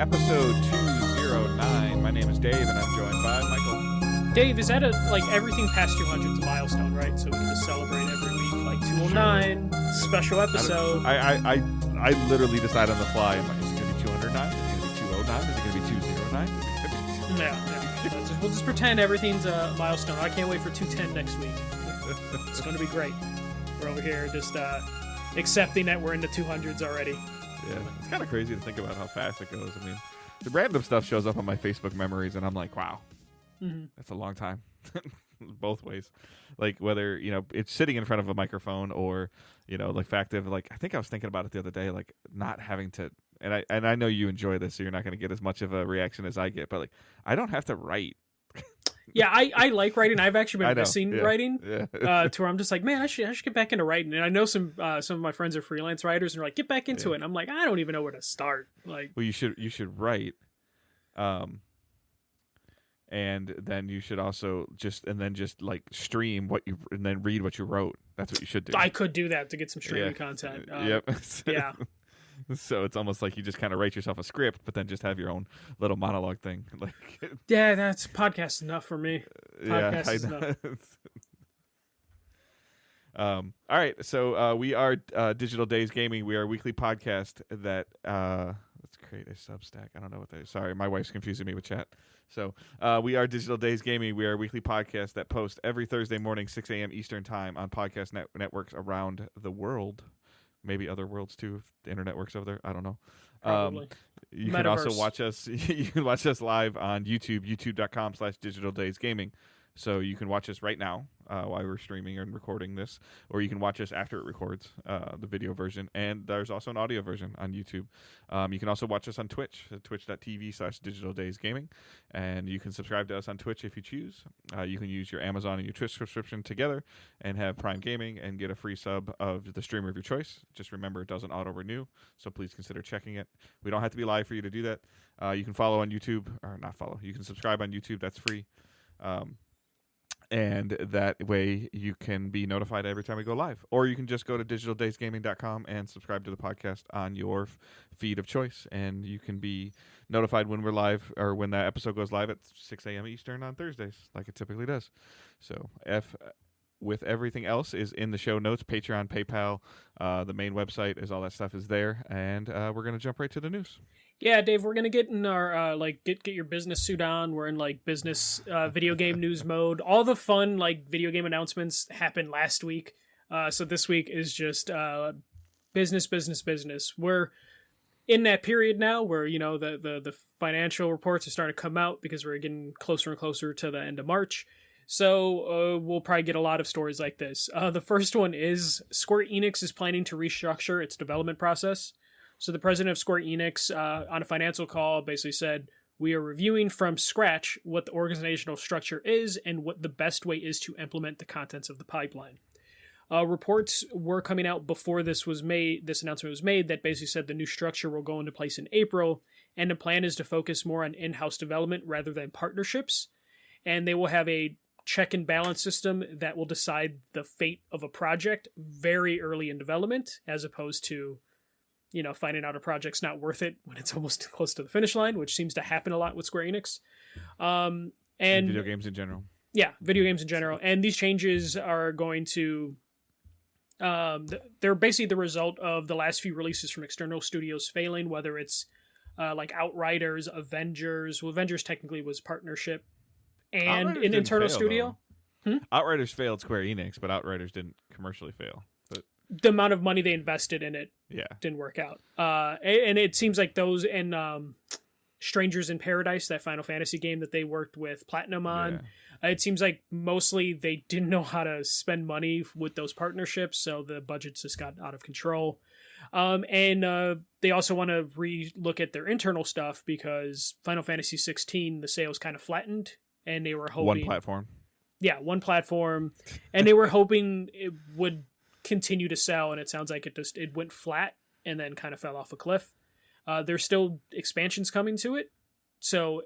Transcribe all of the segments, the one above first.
episode 209. My name is Dave, and I'm joined by Michael. Dave, is that everything past 200 is a milestone, right? So we can just celebrate every week, like 209, special episode. I literally decide on the fly. Is it going to be 209? Is it going to be 209? Is it going to be 209? Yeah. We'll just pretend everything's a milestone. I can't wait for 210 next week. It's going to be great. We're over here just accepting that we're in the 200s already. Yeah, it's kind of crazy to think about how fast it goes. I mean, the random stuff shows up on my Facebook memories, and I'm like, wow, that's a long time. Both ways. Like, whether, it's sitting in front of a microphone or, like, fact of, like, I think I was thinking about it the other day, like, not having to, and I know you enjoy this, so you're not going to get as much of a reaction as I get, but, like, I don't have to write. Yeah, I like writing. I've actually been missing writing to where I'm just like, man, I should get back into writing. And I know some of my friends are freelance writers and they're like, get back into it. And I'm like, I don't even know where to start. Like, well, you should write, and then you should also just like stream and then read what you wrote. That's what you should do. I could do that to get some streaming content. Yep. Yeah. So it's almost like you just kind of write yourself a script, but then just have your own little monologue thing. Like, yeah, that's podcast enough for me. Podcast is enough. All right, so we are Digital Days Gaming. We are a weekly podcast that let's create a Substack. I don't know what that is. Sorry, my wife's confusing me with chat. So we are Digital Days Gaming. We are a weekly podcast that posts every Thursday morning, 6 a.m. Eastern time on podcast networks around the world. Maybe other worlds too, if the internet works over there. I don't know. Probably. You can also watch us. You can watch us live on YouTube, youtube.com/digitaldaysgaming. So you can watch us right now while we're streaming and recording this, or you can watch us after it records, the video version. And there's also an audio version on YouTube. You can also watch us on Twitch, twitch.tv/digitaldaysgaming. And you can subscribe to us on Twitch if you choose. You can use your Amazon and your Twitch subscription together and have Prime Gaming and get a free sub of the streamer of your choice. Just remember, it doesn't auto-renew, so please consider checking it. We don't have to be live for you to do that. You can follow on YouTube, or not follow. You can subscribe on YouTube. That's free. And that way you can be notified every time we go live. Or you can just go to digitaldaysgaming.com and subscribe to the podcast on your feed of choice. And you can be notified when we're live, or when that episode goes live at 6 a.m. Eastern on Thursdays, like it typically does. So with everything else is in the show notes, Patreon, PayPal, the main website, all that stuff is there. And we're going to jump right to the news. Yeah, Dave, we're gonna get in our get your business suit on. We're in business video game news mode. All the fun video game announcements happened last week, so this week is just business. We're in that period now where the financial reports are starting to come out because we're getting closer and closer to the end of March. So we'll probably get a lot of stories like this. The first one is Square Enix is planning to restructure its development process. So the president of Square Enix, on a financial call, basically said, we are reviewing from scratch what the organizational structure is and what the best way is to implement the contents of the pipeline. Reports were coming out before this announcement was made, that basically said the new structure will go into place in April, and the plan is to focus more on in-house development rather than partnerships. And they will have a check and balance system that will decide the fate of a project very early in development, as opposed to finding out a project's not worth it when it's almost close to the finish line, which seems to happen a lot with Square Enix. And video games in general. Yeah, video games in general. And these changes are going to... they're basically the result of the last few releases from external studios failing, whether it's Outriders, Avengers. Well, Avengers technically was partnership. And Outriders an internal studio. Outriders failed Square Enix, but Outriders didn't commercially fail. The amount of money they invested in it didn't work out. And it seems like those and Strangers in Paradise, that Final Fantasy game that they worked with Platinum on, it seems like mostly they didn't know how to spend money with those partnerships, so the budgets just got out of control. And they also want to re-look at their internal stuff because Final Fantasy 16, the sales kind of flattened, and they were hoping... One platform. Yeah, one platform. And they were hoping it would continue to sell, and it sounds like it went flat and then kind of fell off a cliff. There's still expansions coming to it, so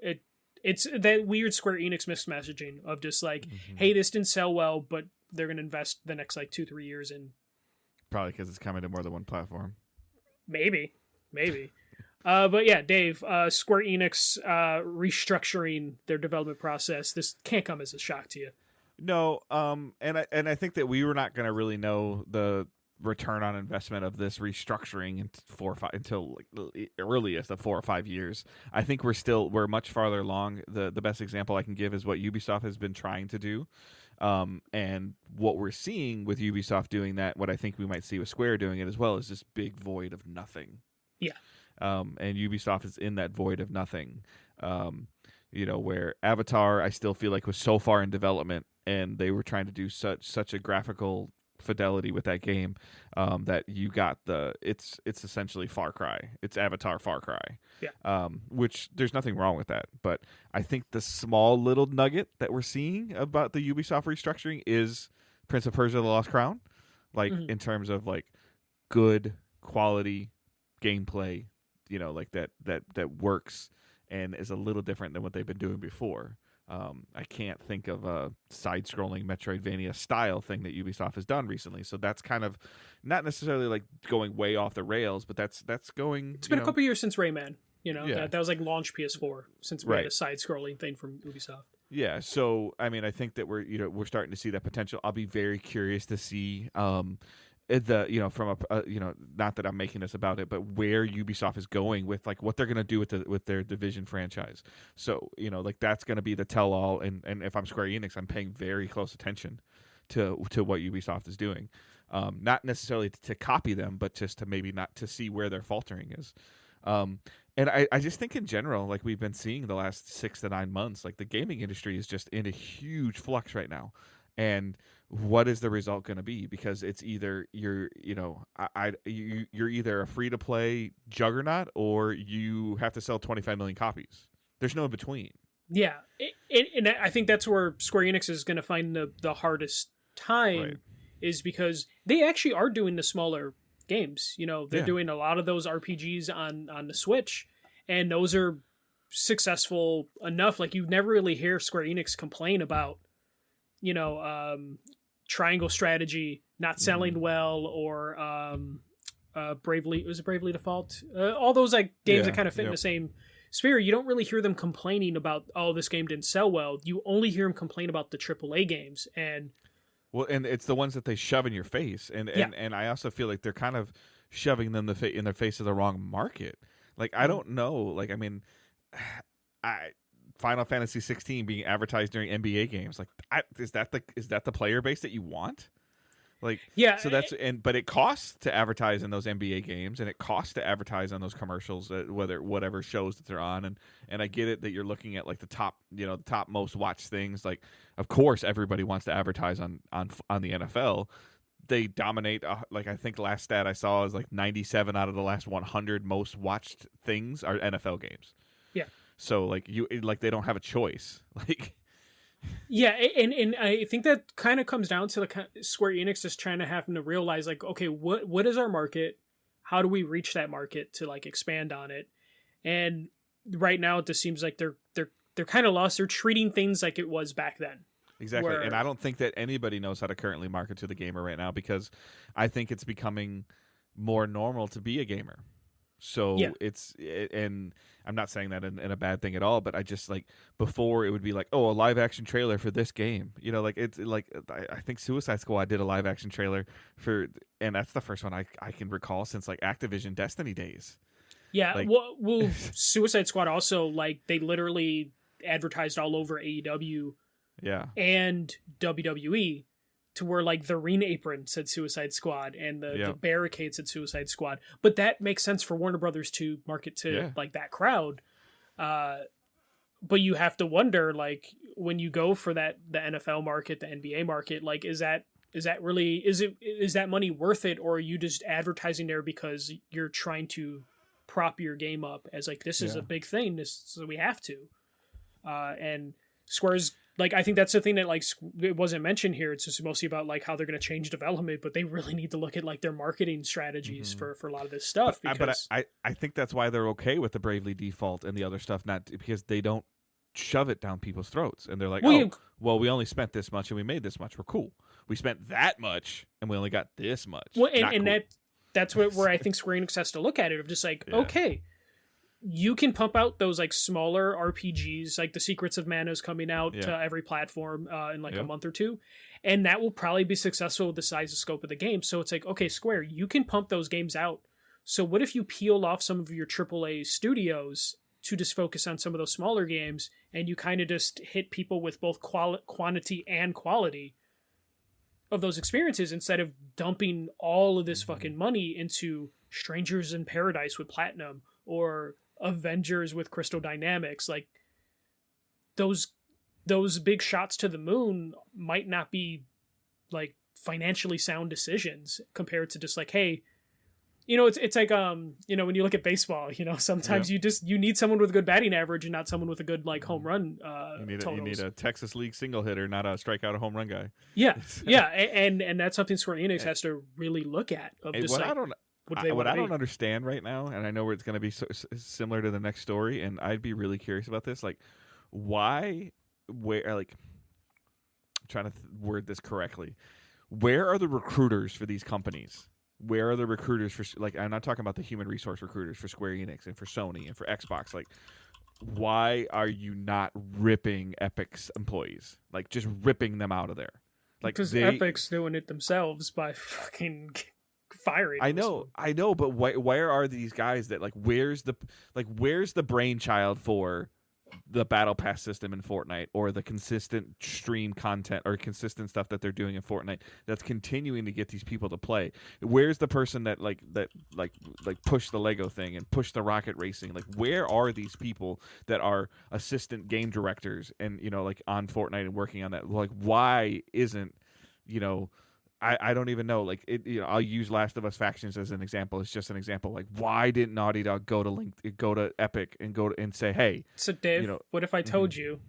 it's that weird Square Enix mixed messaging of just hey, this didn't sell well, but they're gonna invest the next 2-3 years in. Probably because it's coming to more than one platform. Maybe. But yeah, Dave, Square Enix restructuring their development process. This can't come as a shock to you. No, and I think that we were not going to really know the return on investment of this restructuring in 4 or 5 until like earliest of 4 or 5 years. I think we're much farther along. The best example I can give is what Ubisoft has been trying to do. And what we're seeing with Ubisoft doing that, what I think we might see with Square doing it as well, is this big void of nothing. Yeah. And Ubisoft is in that void of nothing. Where Avatar, I still feel like was so far in development, and they were trying to do such a graphical fidelity with that game that you got it's essentially Far Cry. It's Avatar Far Cry. Yeah. Which there's nothing wrong with that, but I think the small little nugget that we're seeing about the Ubisoft restructuring is Prince of Persia: The Lost Crown, like in terms of like good quality gameplay, like that works and is a little different than what they've been doing before. I can't think of a side-scrolling Metroidvania style thing that Ubisoft has done recently. So that's kind of not necessarily like going way off the rails, but that's going. It's been a couple years since Rayman. Yeah. That was like launch PS4 since we had a side-scrolling thing from Ubisoft. Yeah, so I mean, I think that we're starting to see that potential. I'll be very curious to see from not that I'm making this about it, but where Ubisoft is going with like what they're going to do with their Division franchise. So like that's going to be the tell all. And if I'm Square Enix, I'm paying very close attention to what Ubisoft is doing. Not necessarily to copy them, but just to maybe not to see where their faltering is. And I just think in general, like we've been seeing the last 6 to 9 months, like the gaming industry is just in a huge flux right now. And what is the result going to be? Because it's either you're either a free to play juggernaut or you have to sell 25 million copies. There's no in between. Yeah, and I think that's where Square Enix is going to find the hardest time, is because they actually are doing the smaller games. They're doing a lot of those RPGs on the Switch, and those are successful enough. Like you never really hear Square Enix complain about triangle strategy not selling well, or Bravely Default, all those like games that kind of fit in the same sphere. You don't really hear them complaining about, oh, this game didn't sell well. You only hear them complain about the AAA games. And it's the ones that they shove in your face, and I also feel like they're kind of shoving them in their face of the wrong market. Like I don't know, like I mean, Final Fantasy 16 being advertised during NBA games, like is that the player base that you want? Like, yeah, so but it costs to advertise in those NBA games, and it costs to advertise on those commercials, whatever shows that they're on, and I get it that you're looking at like the top most watched things. Like, of course, everybody wants to advertise on the NFL. They dominate. Like I think last stat I saw is like 97 out of the last 100 most watched things are NFL games. Yeah. So like they don't have a choice. Like. Yeah, and I think that kind of comes down to the Square Enix is trying to have to realize, like, okay, what is our market? How do we reach that market to like expand on it? And right now, it just seems like they're kind of lost. They're treating things like it was back then. Exactly, and I don't think that anybody knows how to currently market to the gamer right now, because I think it's becoming more normal to be a gamer. So and I'm not saying that in a bad thing at all, but I just like before it would be like, oh, a live action trailer for this game, like it's like I think Suicide Squad did a live action trailer and that's the first one I can recall since like Activision Destiny days. Yeah, like, well, Suicide Squad also like they literally advertised all over AEW, and WWE. To where like the ring apron said Suicide Squad and the barricade said Suicide Squad, but that makes sense for Warner Brothers to market to like that crowd. But you have to wonder, like when you go for the NFL market, the NBA market, like is that really is that money worth it, or are you just advertising there because you're trying to prop your game up as like this is a big thing, so we have to. And Square's. Like, I think that's the thing that, like, it wasn't mentioned here. It's just mostly about, like, how they're going to change development, but they really need to look at, like, their marketing strategies for a lot of this stuff. But I think that's why they're okay with the Bravely Default and the other stuff, not because they don't shove it down people's throats. And they're like, we only spent this much and we made this much. We're cool. We spent that much and we only got this much. Well, and cool. That's where I think Square Enix has to look at it, of just like, okay, you can pump out those like smaller RPGs, like the Secrets of Mana is coming out to every platform in like a month or two, and that will probably be successful with the size and scope of the game. So it's like, okay, Square, you can pump those games out. So what if you peel off some of your AAA studios to just focus on some of those smaller games, and you kind of just hit people with both quantity and quality of those experiences instead of dumping all of this fucking money into Strangers in Paradise with Platinum or Avengers with Crystal Dynamics. Like those big shots to the moon might not be like financially sound decisions compared to just like, hey, it's like when you look at baseball, sometimes you need someone with a good batting average and not someone with a good like home run you need a Texas League single hitter, not a strikeout, a home run guy. Yeah. And that's something Square Enix has to really look at. Of just what I don't understand right now, and I know where it's going to be similar to the next story, and I'd be really curious about this, like where like I'm trying to word this correctly. Where are the recruiters for these companies? Where are the recruiters for, like, I'm not talking about the human resource recruiters for Square Enix and for Sony and for Xbox. Like, why are you not ripping Epic's employees? Like, just ripping them out of there? Like, because Epic's doing it themselves by fucking firing. I know, but where are these guys that, like, where's the brainchild for the battle pass system in Fortnite, or the consistent stream content or consistent stuff that they're doing in Fortnite that's continuing to get these people to play? Where's the person that push the Lego thing and push the rocket racing? Like, where are these people that are assistant game directors and like on Fortnite and working on that? Like, why isn't I don't even know. Like, I'll use Last of Us Factions as an example. It's just an example. Like, why didn't Naughty Dog go to Epic and say, hey? So, Dave, what if I told you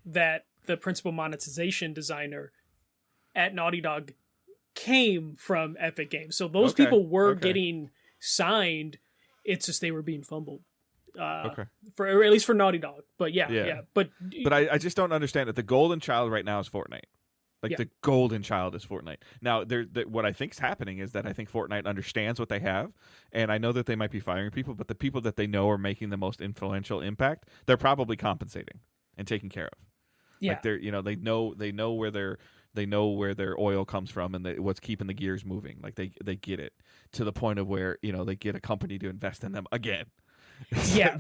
that the principal monetization designer at Naughty Dog came from Epic Games? So those people were getting signed. It's just they were being fumbled. For or at least for Naughty Dog. But yeah. But I just don't understand that the golden child right now is Fortnite. Like, the golden child is Fortnite. Now, what I think is happening is that I think Fortnite understands what they have, and I know that they might be firing people, but the people that they know are making the most influential impact, they're probably compensating and taking care of. Yeah. Like, they're they know where their oil comes from and what's keeping the gears moving. Like, they get it to the point of where they get a company to invest in them again. Yeah,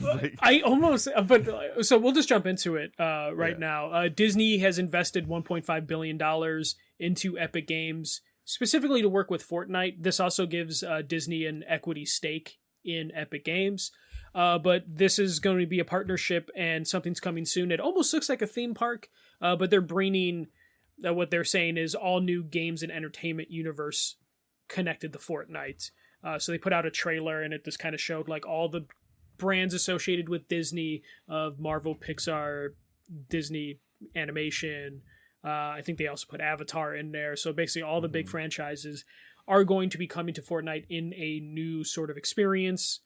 so we'll just jump into it now. Disney has invested $1.5 billion into Epic Games, specifically to work with Fortnite. This also gives Disney an equity stake in Epic Games. But this is going to be a partnership, and something's coming soon. It almost looks like a theme park, but they're bringing what they're saying is all new games and entertainment universe connected to Fortnite. So they put out a trailer, and it just kind of showed like all the brands associated with Disney, of Marvel, Pixar, Disney Animation. I think they also put Avatar in there. So basically all the big franchises are going to be coming to Fortnite in a new sort of experience.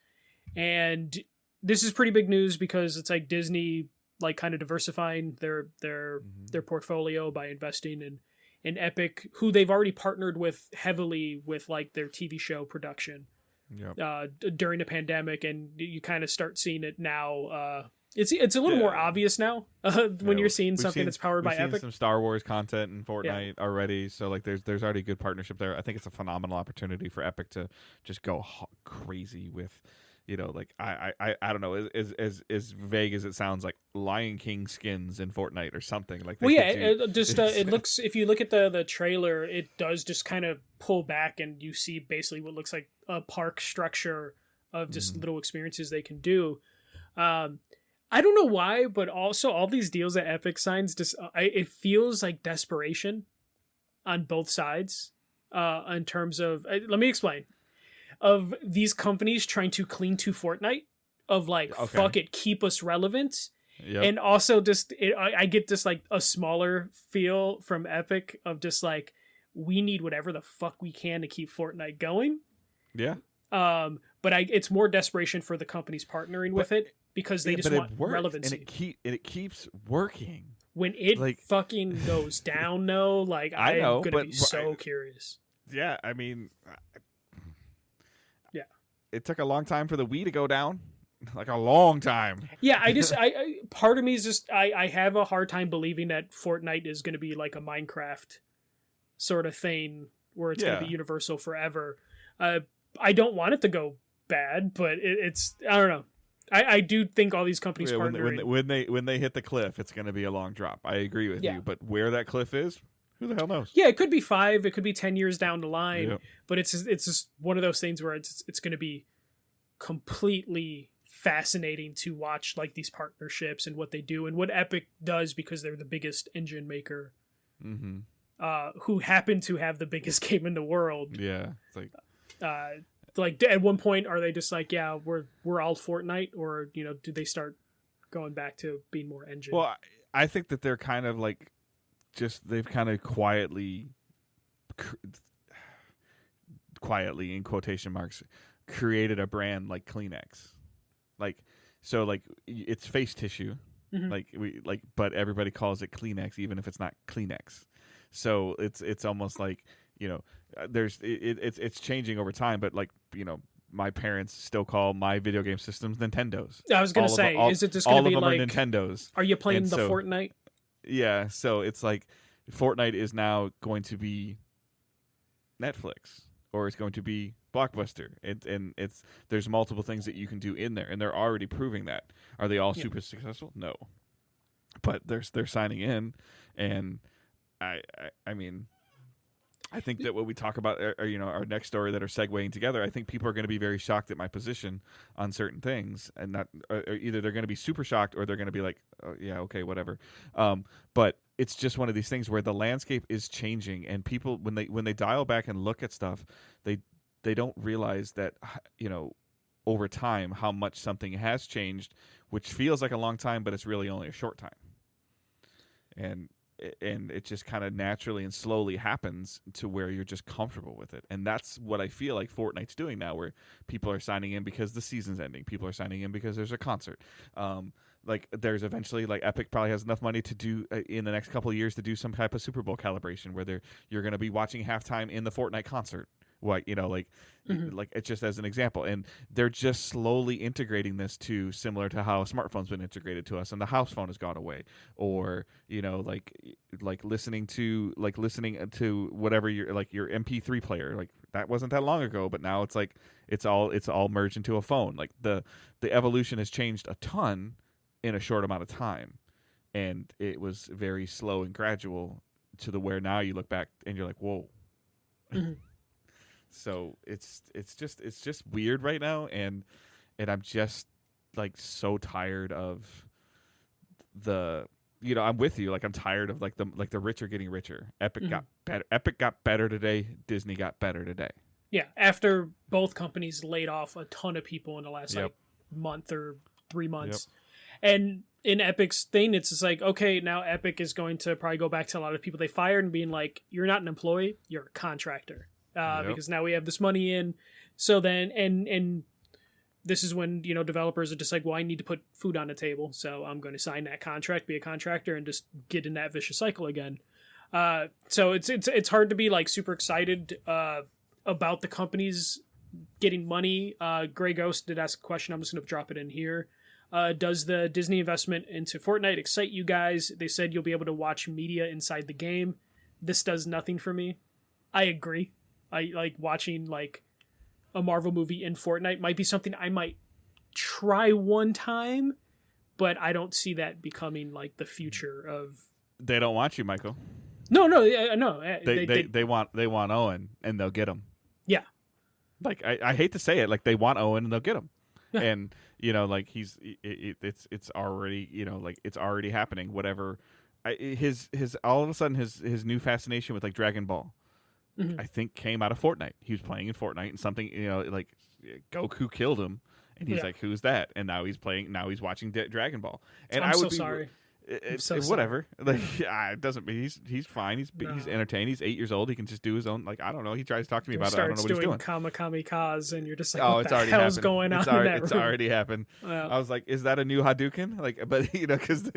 And this is pretty big news because it's like Disney like kind of diversifying their portfolio by investing in Epic, who they've already partnered with heavily with like their TV show production. During the pandemic, and you kind of start seeing it now. It's a little more obvious now when you're seeing something that's powered by Epic. Some Star Wars content in Fortnite already, so like there's already a good partnership there. I think it's a phenomenal opportunity for Epic to just go crazy with, like I don't know, as vague as it sounds, like Lion King skins in Fortnite or something like that. Well, it looks, if you look at the trailer, it does just kind of pull back and you see basically what looks like a park structure of just little experiences they can do. I don't know why, but also all these deals that Epic signs, just it feels like desperation on both sides in terms of, let me explain, of these companies trying to cling to Fortnite, of like, fuck it, keep us relevant. Yep. And also just, I get this like a smaller feel from Epic of just like, we need whatever the fuck we can to keep Fortnite going. Yeah. But it's more desperation for the companies partnering with it because they just want relevancy. And it keeps working. When it fucking goes down, though, like I'm gonna be so curious. Yeah, I mean, yeah, it took a long time for the Wii to go down, like a long time. Yeah, I part of me is just I have a hard time believing that Fortnite is going to be like a Minecraft sort of thing where it's going to be universal forever. I don't want it to go bad, but it's I don't know. I do think all these companies partnering when they hit the cliff, it's going to be a long drop. I agree with you, but where that cliff is, who the hell knows? Yeah, it could be 5, it could be 10 years down the line, but it's just one of those things where it's going to be completely fascinating to watch, like these partnerships and what they do and what Epic does, because they're the biggest engine maker, who happen to have the biggest game in the world. Yeah, it's like at one point, are they just like, yeah, we're all Fortnite, or do they start going back to being more engine? Well, I think that they're kind of like they've kind of quietly in quotation marks created a brand like Kleenex, so it's face tissue, but everybody calls it Kleenex even if it's not Kleenex. So it's almost like it's changing over time, but my parents still call my video game systems Nintendos. I was gonna say, is it just gonna be like Nintendos? Are you playing Fortnite? Yeah, so it's like Fortnite is now going to be Netflix, or it's going to be Blockbuster, and there's multiple things that you can do in there, and they're already proving that. Are they all super successful? No, but they're signing in, and I mean, I think that when we talk about our next story that are segueing together, I think people are going to be very shocked at my position on certain things, and not either they're going to be super shocked or they're going to be like, oh, yeah, okay, whatever. But it's just one of these things where the landscape is changing, and people when they dial back and look at stuff, they don't realize that over time how much something has changed, which feels like a long time, but it's really only a short time, and it just kind of naturally and slowly happens to where you're just comfortable with it. And that's what I feel like Fortnite's doing now, where people are signing in because the season's ending. People are signing in because there's a concert. There's eventually, Epic probably has enough money to do in the next couple of years to do some type of Super Bowl calibration where you're going to be watching halftime in the Fortnite concert. It's just as an example, and they're just slowly integrating this to similar to how a smartphone's been integrated to us, and the house phone has gone away, or listening to whatever your MP3 player, that wasn't that long ago, but now it's all merged into a phone. The evolution has changed a ton in a short amount of time, and it was very slow and gradual to the where now you look back and you're like, whoa. Mm-hmm. So it's just weird right now, and I'm just so tired of I'm with you. I'm tired of the rich are getting richer. Epic got better. Epic got better today. Disney got better today. Yeah, after both companies laid off a ton of people in the last month or 3 months, and in Epic's thing, it's just okay, now Epic is going to probably go back to a lot of people they fired and being like, you're not an employee, you're a contractor. Because now we have this money in. So then, and this is when, developers are just like, well, I need to put food on the table. So I'm going to sign that contract, be a contractor, and just get in that vicious cycle again. So it's hard to be super excited about the companies getting money. Grey Ghost did ask a question. I'm just going to drop it in here. Does the Disney investment into Fortnite excite you guys? They said you'll be able to watch media inside the game. This does nothing for me. I agree. I like watching a Marvel movie in Fortnite might be something I might try one time, but I don't see that becoming the future of. They don't want you, Michael. No. They want Owen, and they'll get him. Yeah. I hate to say it, they want Owen, and they'll get him. Yeah. And it's already it's already happening. Whatever, his all of a sudden his new fascination with Dragon Ball. Mm-hmm. I think came out of Fortnite. He was playing in Fortnite, and something Goku killed him, and he's like, "Who's that?" And now he's playing. Now he's watching Dragon Ball. And I'm so sorry. Whatever. It doesn't. He's fine. He's entertained. He's 8 years old. He can just do his own. I don't know. He tries to talk to me about it. I don't know what he's doing. Kamikaz, and you're just like, oh, what it's the already hell's happened. going on? It's already happened. I was like, is that a new Hadouken? But because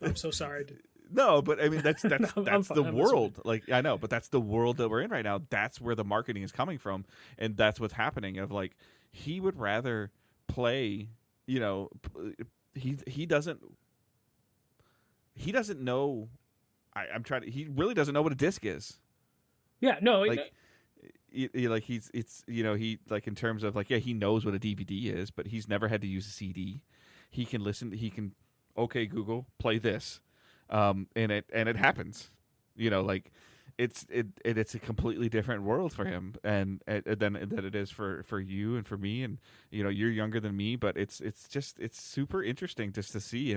I'm so sorry. No, but I mean that's the world. I know, but that's the world that we're in right now. That's where the marketing is coming from, and that's what's happening. Of he would rather play. You know, he doesn't know. I'm trying to. He really doesn't know what a disc is. Yeah, no, like it's he like in terms of like he knows what a DVD is, but he's never had to use a CD. He can listen. He can okay Google play this, and it happens. Like it's a completely different world for him than it is for you and for me, and you're younger than me, but it's super interesting just to see,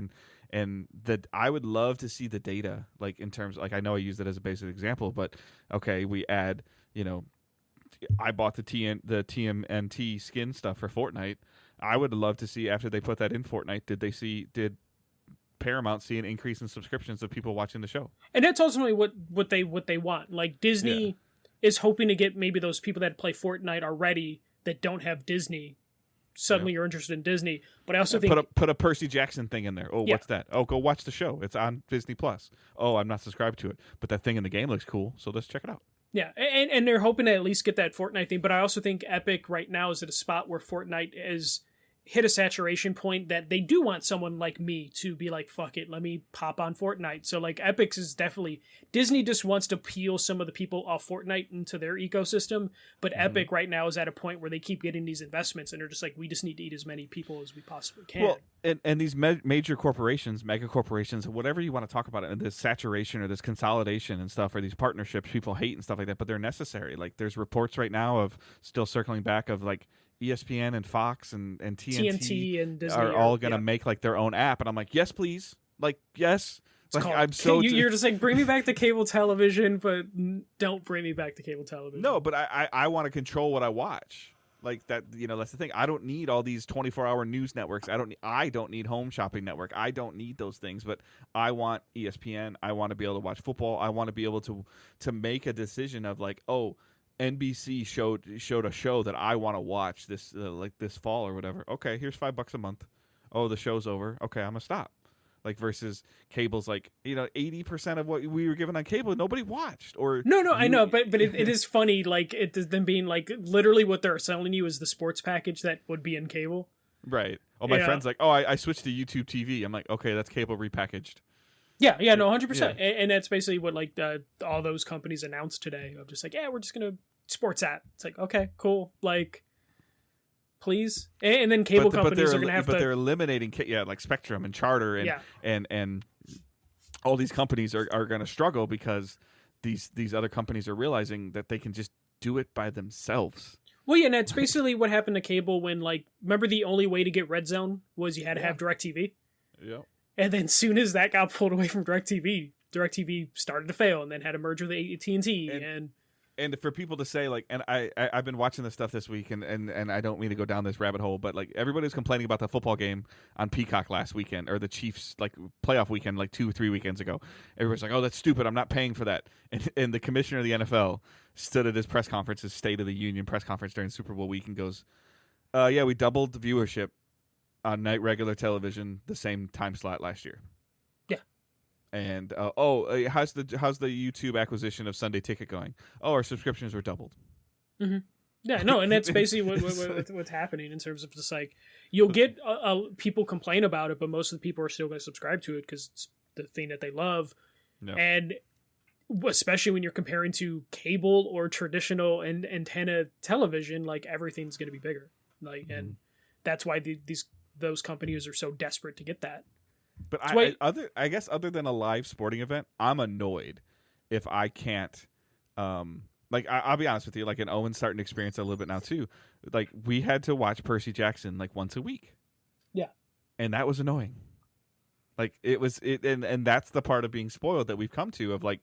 and that I would love to see the data, like in terms, like I know I used it as a basic example, but okay, we add, I bought the TMNT skin stuff for Fortnite. I would love to see after they put that in Fortnite, did Paramount see an increase in subscriptions of people watching the show? And that's ultimately what they want. Like Disney is hoping to get maybe those people that play Fortnite already that don't have Disney. Suddenly you're interested in Disney, but I also think put a Percy Jackson thing in there. Oh, what's that? Oh, go watch the show. It's on Disney Plus. Oh, I'm not subscribed to it, but that thing in the game looks cool, so let's check it out. Yeah, and they're hoping to at least get that Fortnite thing, but I also think Epic right now is at a spot where Fortnite is hit a saturation point that they do want someone like me to be like, fuck it, let me pop on Fortnite. So like Epic's is definitely, Disney just wants to peel some of the people off Fortnite into their ecosystem, but Epic right now is at a point where they keep getting these investments and they're just like, we just need to eat as many people as we possibly can. Well, and these major corporations, mega corporations, whatever you want to talk about it, and this saturation or this consolidation and stuff, or these partnerships people hate and stuff like that, but they're necessary. Like there's reports right now of still circling back of like ESPN and Fox and TNT and Disney are all going to make like their own app. And I'm like, yes, please. Like, yes. Like, I'm so you're just like, bring me back to cable television, but don't bring me back to cable television. No, but I want to control what I watch. Like that, that's the thing. I don't need all these 24-hour news networks. I don't need Home Shopping Network. I don't need those things, but I want ESPN. I want to be able to watch football. I want to be able to make a decision of like, oh, NBC showed a show that I want to watch this like this fall or whatever. Okay, here's $5 a month. Oh, the show's over. Okay, I'm gonna stop. Like versus cable's like 80% of what we were given on cable nobody watched. Or no, I know, but it is funny like them being like literally what they're selling you is the sports package that would be in cable. Right. Oh, my friend's like, oh, I switched to YouTube TV. I'm like, okay, that's cable repackaged. Yeah, no, 100%. Yeah. And that's basically what like all those companies announced today of just like, we're just gonna sports app. It's like, okay, cool, like please. And then cable companies are gonna have but they're eliminating like Spectrum and Charter and all these companies are gonna struggle because these other companies are realizing that they can just do it by themselves. Well, yeah, and that's basically what happened to cable when, like, remember the only way to get Red Zone was you had to have DirecTV? Yeah. And then soon as that got pulled away from DirecTV started to fail and then had to merge with AT&T. And for people to say, like, and I've been watching this stuff this week, and I don't mean to go down this rabbit hole, but, like, everybody's complaining about the football game on Peacock last weekend, or the Chiefs, like, playoff weekend, like, 2 or 3 weekends ago. Everybody's like, oh, that's stupid, I'm not paying for that. And the commissioner of the NFL stood at his press conference, his State of the Union press conference during Super Bowl week, and goes, yeah, we doubled the viewership on night regular television the same time slot last year. And how's the YouTube acquisition of Sunday Ticket going? Oh, our subscriptions were doubled. Mm-hmm. Yeah, no, and that's basically what's happening in terms of just like you'll get people complain about it, but most of the people are still going to subscribe to it because it's the thing that they love. No. And especially when you're comparing to cable or traditional and antenna television, like everything's going to be bigger. Like, and that's why those companies are so desperate to get that. But I guess other than a live sporting event, I'm annoyed if I can't. Like I'll be honest with you, like, and Owen's starting to experience it a little bit now too. Like we had to watch Percy Jackson like once a week. Yeah, and that was annoying. Like and that's the part of being spoiled that we've come to. Of like,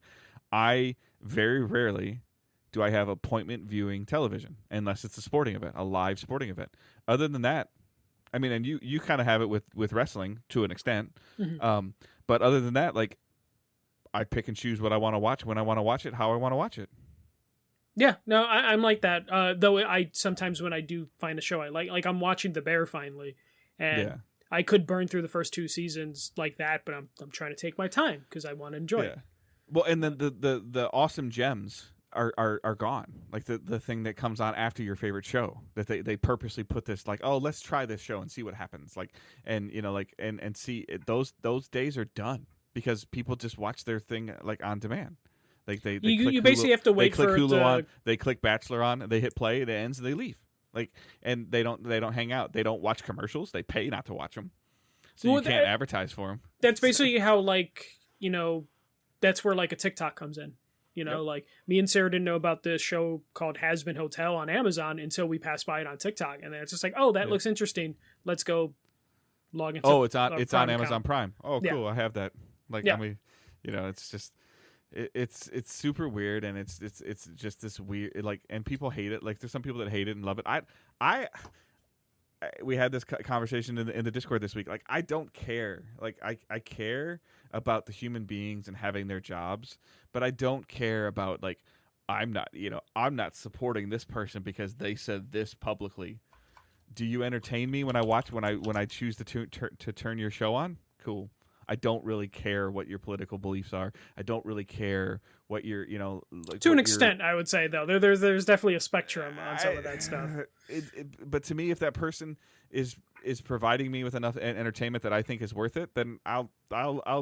I very rarely do I have appointment viewing television unless it's a sporting event, a live sporting event. Other than that. I mean, and you kind of have it with wrestling to an extent. Mm-hmm. But other than that, like, I pick and choose what I want to watch, when I want to watch it, how I want to watch it. Yeah, no, I'm like that. Though I sometimes when I do find a show I like I'm watching The Bear finally, and I could burn through the first 2 seasons like that, but I'm trying to take my time because I want to enjoy it. Well, and then the awesome gems are gone. Like the thing that comes on after your favorite show, that they purposely put this like, oh, let's try this show and see what happens. Like, and like and see those days are done because people just watch their thing like on demand. Like they you basically have to wait for Hulu it on, they click Bachelor on, they hit play, it ends, and they leave. Like, and they don't hang out. They don't watch commercials. They pay not to watch them, so you can't advertise for them. That's basically how that's where like a TikTok comes in. Like me and Sarah didn't know about this show called Has Been Hotel on Amazon until we passed by it on TikTok, and then it's just like, oh, that looks interesting. Let's go log into. Oh, it's on Amazon Prime. Oh, cool. Yeah. I have that. Like, it's just. It's super weird, and it's just this weird, like, and people hate it. Like, there's some people that hate it and love it. We had this conversation in the Discord this week. Like, I don't care. Like, I care about the human beings and having their jobs, but I don't care about, like, I'm not supporting this person because they said this publicly. Do you entertain me when I choose to turn your show on? Cool. I don't really care what your political beliefs are. I don't really care what your, like, to an extent, I would say, though. There's definitely a spectrum on some of that stuff. But to me, if that person is providing me with enough entertainment that I think is worth it, then I'll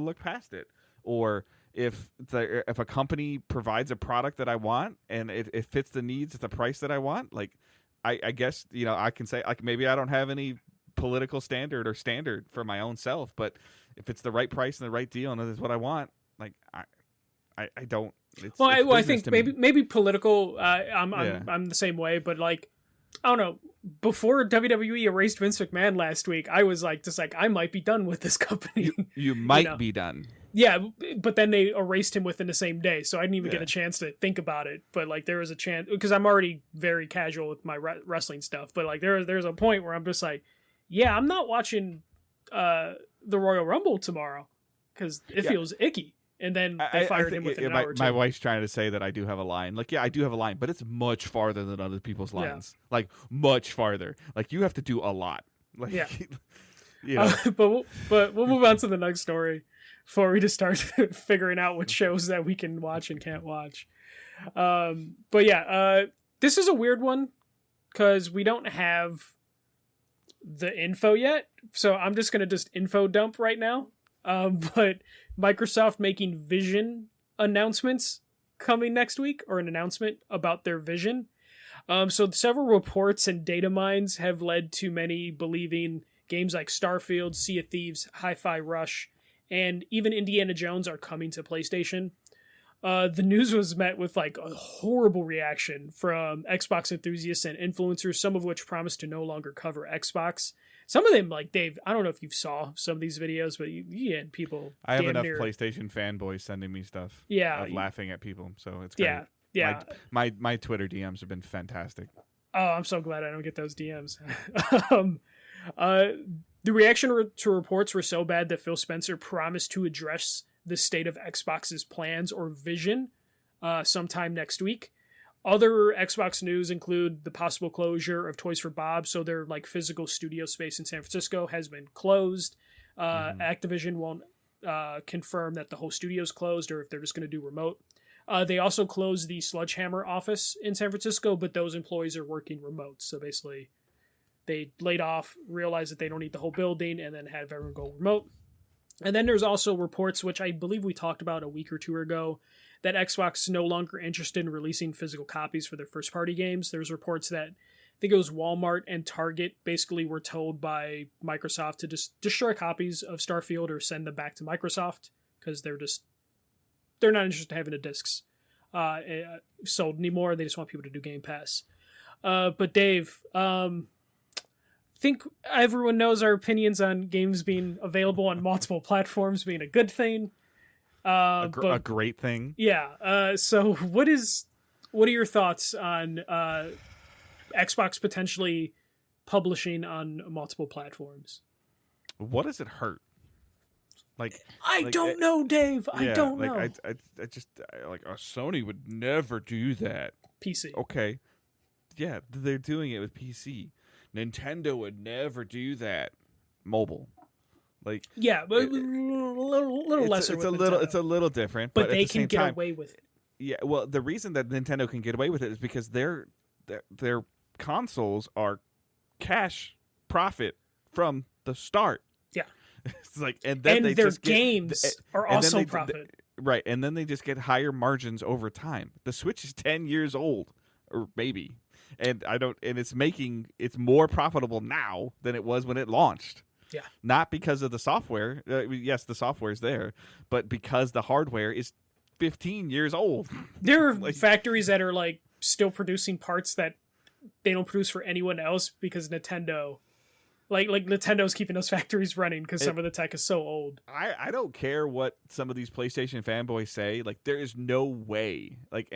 look past it. Or if a company provides a product that I want and it fits the needs at the price that I want, like, I guess, I can say, like, maybe I don't have any political standard for my own self, but if it's the right price and the right deal and it's what I want, like, I don't. I think maybe political. I'm the same way, but like, I don't know. Before WWE erased Vince McMahon last week, I was like, I might be done with this company. You might be done. Yeah, but then they erased him within the same day, so I didn't even get a chance to think about it. But like, there was a chance, because I'm already very casual with my wrestling stuff. But like, there's a point where I'm just like, yeah, I'm not watching the Royal Rumble tomorrow because it feels icky. And then they fired him within an hour or two. My wife's trying to say that I do have a line. Like, yeah, I do have a line, but it's much farther than other people's lines. Yeah. Like, much farther. Like, you have to do a lot. Like, yeah. But we'll move on to the next story before we just start figuring out what shows that we can watch and can't watch. This is a weird one because we don't have the info yet, so I'm just gonna info dump right now. But Microsoft making Vision announcements coming next week, or an announcement about their Vision. So several reports and data mines have led to many believing games like Starfield, Sea of Thieves, Hi-Fi Rush, and even Indiana Jones are coming to PlayStation. The news was met with like a horrible reaction from Xbox enthusiasts and influencers, some of which promised to no longer cover Xbox. Some of them, like Dave, I don't know if you saw some of these videos, but you had people. I have enough PlayStation fanboys sending me stuff. Yeah, of laughing at people, so it's great. Yeah. My Twitter DMs have been fantastic. Oh, I'm so glad I don't get those DMs. The reaction to reports were so bad that Phil Spencer promised to address the state of Xbox's plans or vision sometime next week. Other Xbox news include the possible closure of Toys for Bob, so their like physical studio space in San Francisco has been closed. Activision won't confirm that the whole studio's closed or if they're just going to do remote. They also closed the Sledgehammer office in San Francisco, but those employees are working remote. So basically, they laid off, realized that they don't need the whole building, and then had everyone go remote. And then there's also reports, which I believe we talked about a week or two ago, that Xbox is no longer interested in releasing physical copies for their first-party games. There's reports that, I think it was Walmart and Target, basically were told by Microsoft to just destroy copies of Starfield or send them back to Microsoft, because they're not interested in having the discs sold anymore. They just want people to do Game Pass. But Dave, I think everyone knows our opinions on games being available on multiple platforms being a good thing. A great thing. Yeah. So what are your thoughts on Xbox potentially publishing on multiple platforms? What does it hurt? I don't know, Dave. I don't know. I just Sony would never do that. PC. Okay. Yeah, they're doing it with PC. Nintendo would never do that. Mobile. But a little lesser. It's a little different, but they at the can same get time, away with it. Yeah, well, the reason that Nintendo can get away with it is because their consoles are cash profit from the start. Yeah. It's like, and then they their just games are also profit. Right, and then they just get higher margins over time. The Switch is 10 years old, or maybe, and it's more profitable now than it was when it launched. Yeah. Not because of the software. Yes, the software is there, but because the hardware is 15 years old. There are factories that are like still producing parts that they don't produce for anyone else because Nintendo, like Nintendo's keeping those factories running because some of the tech is so old. I don't care what some of these PlayStation fanboys say. Like, there is no way. Like,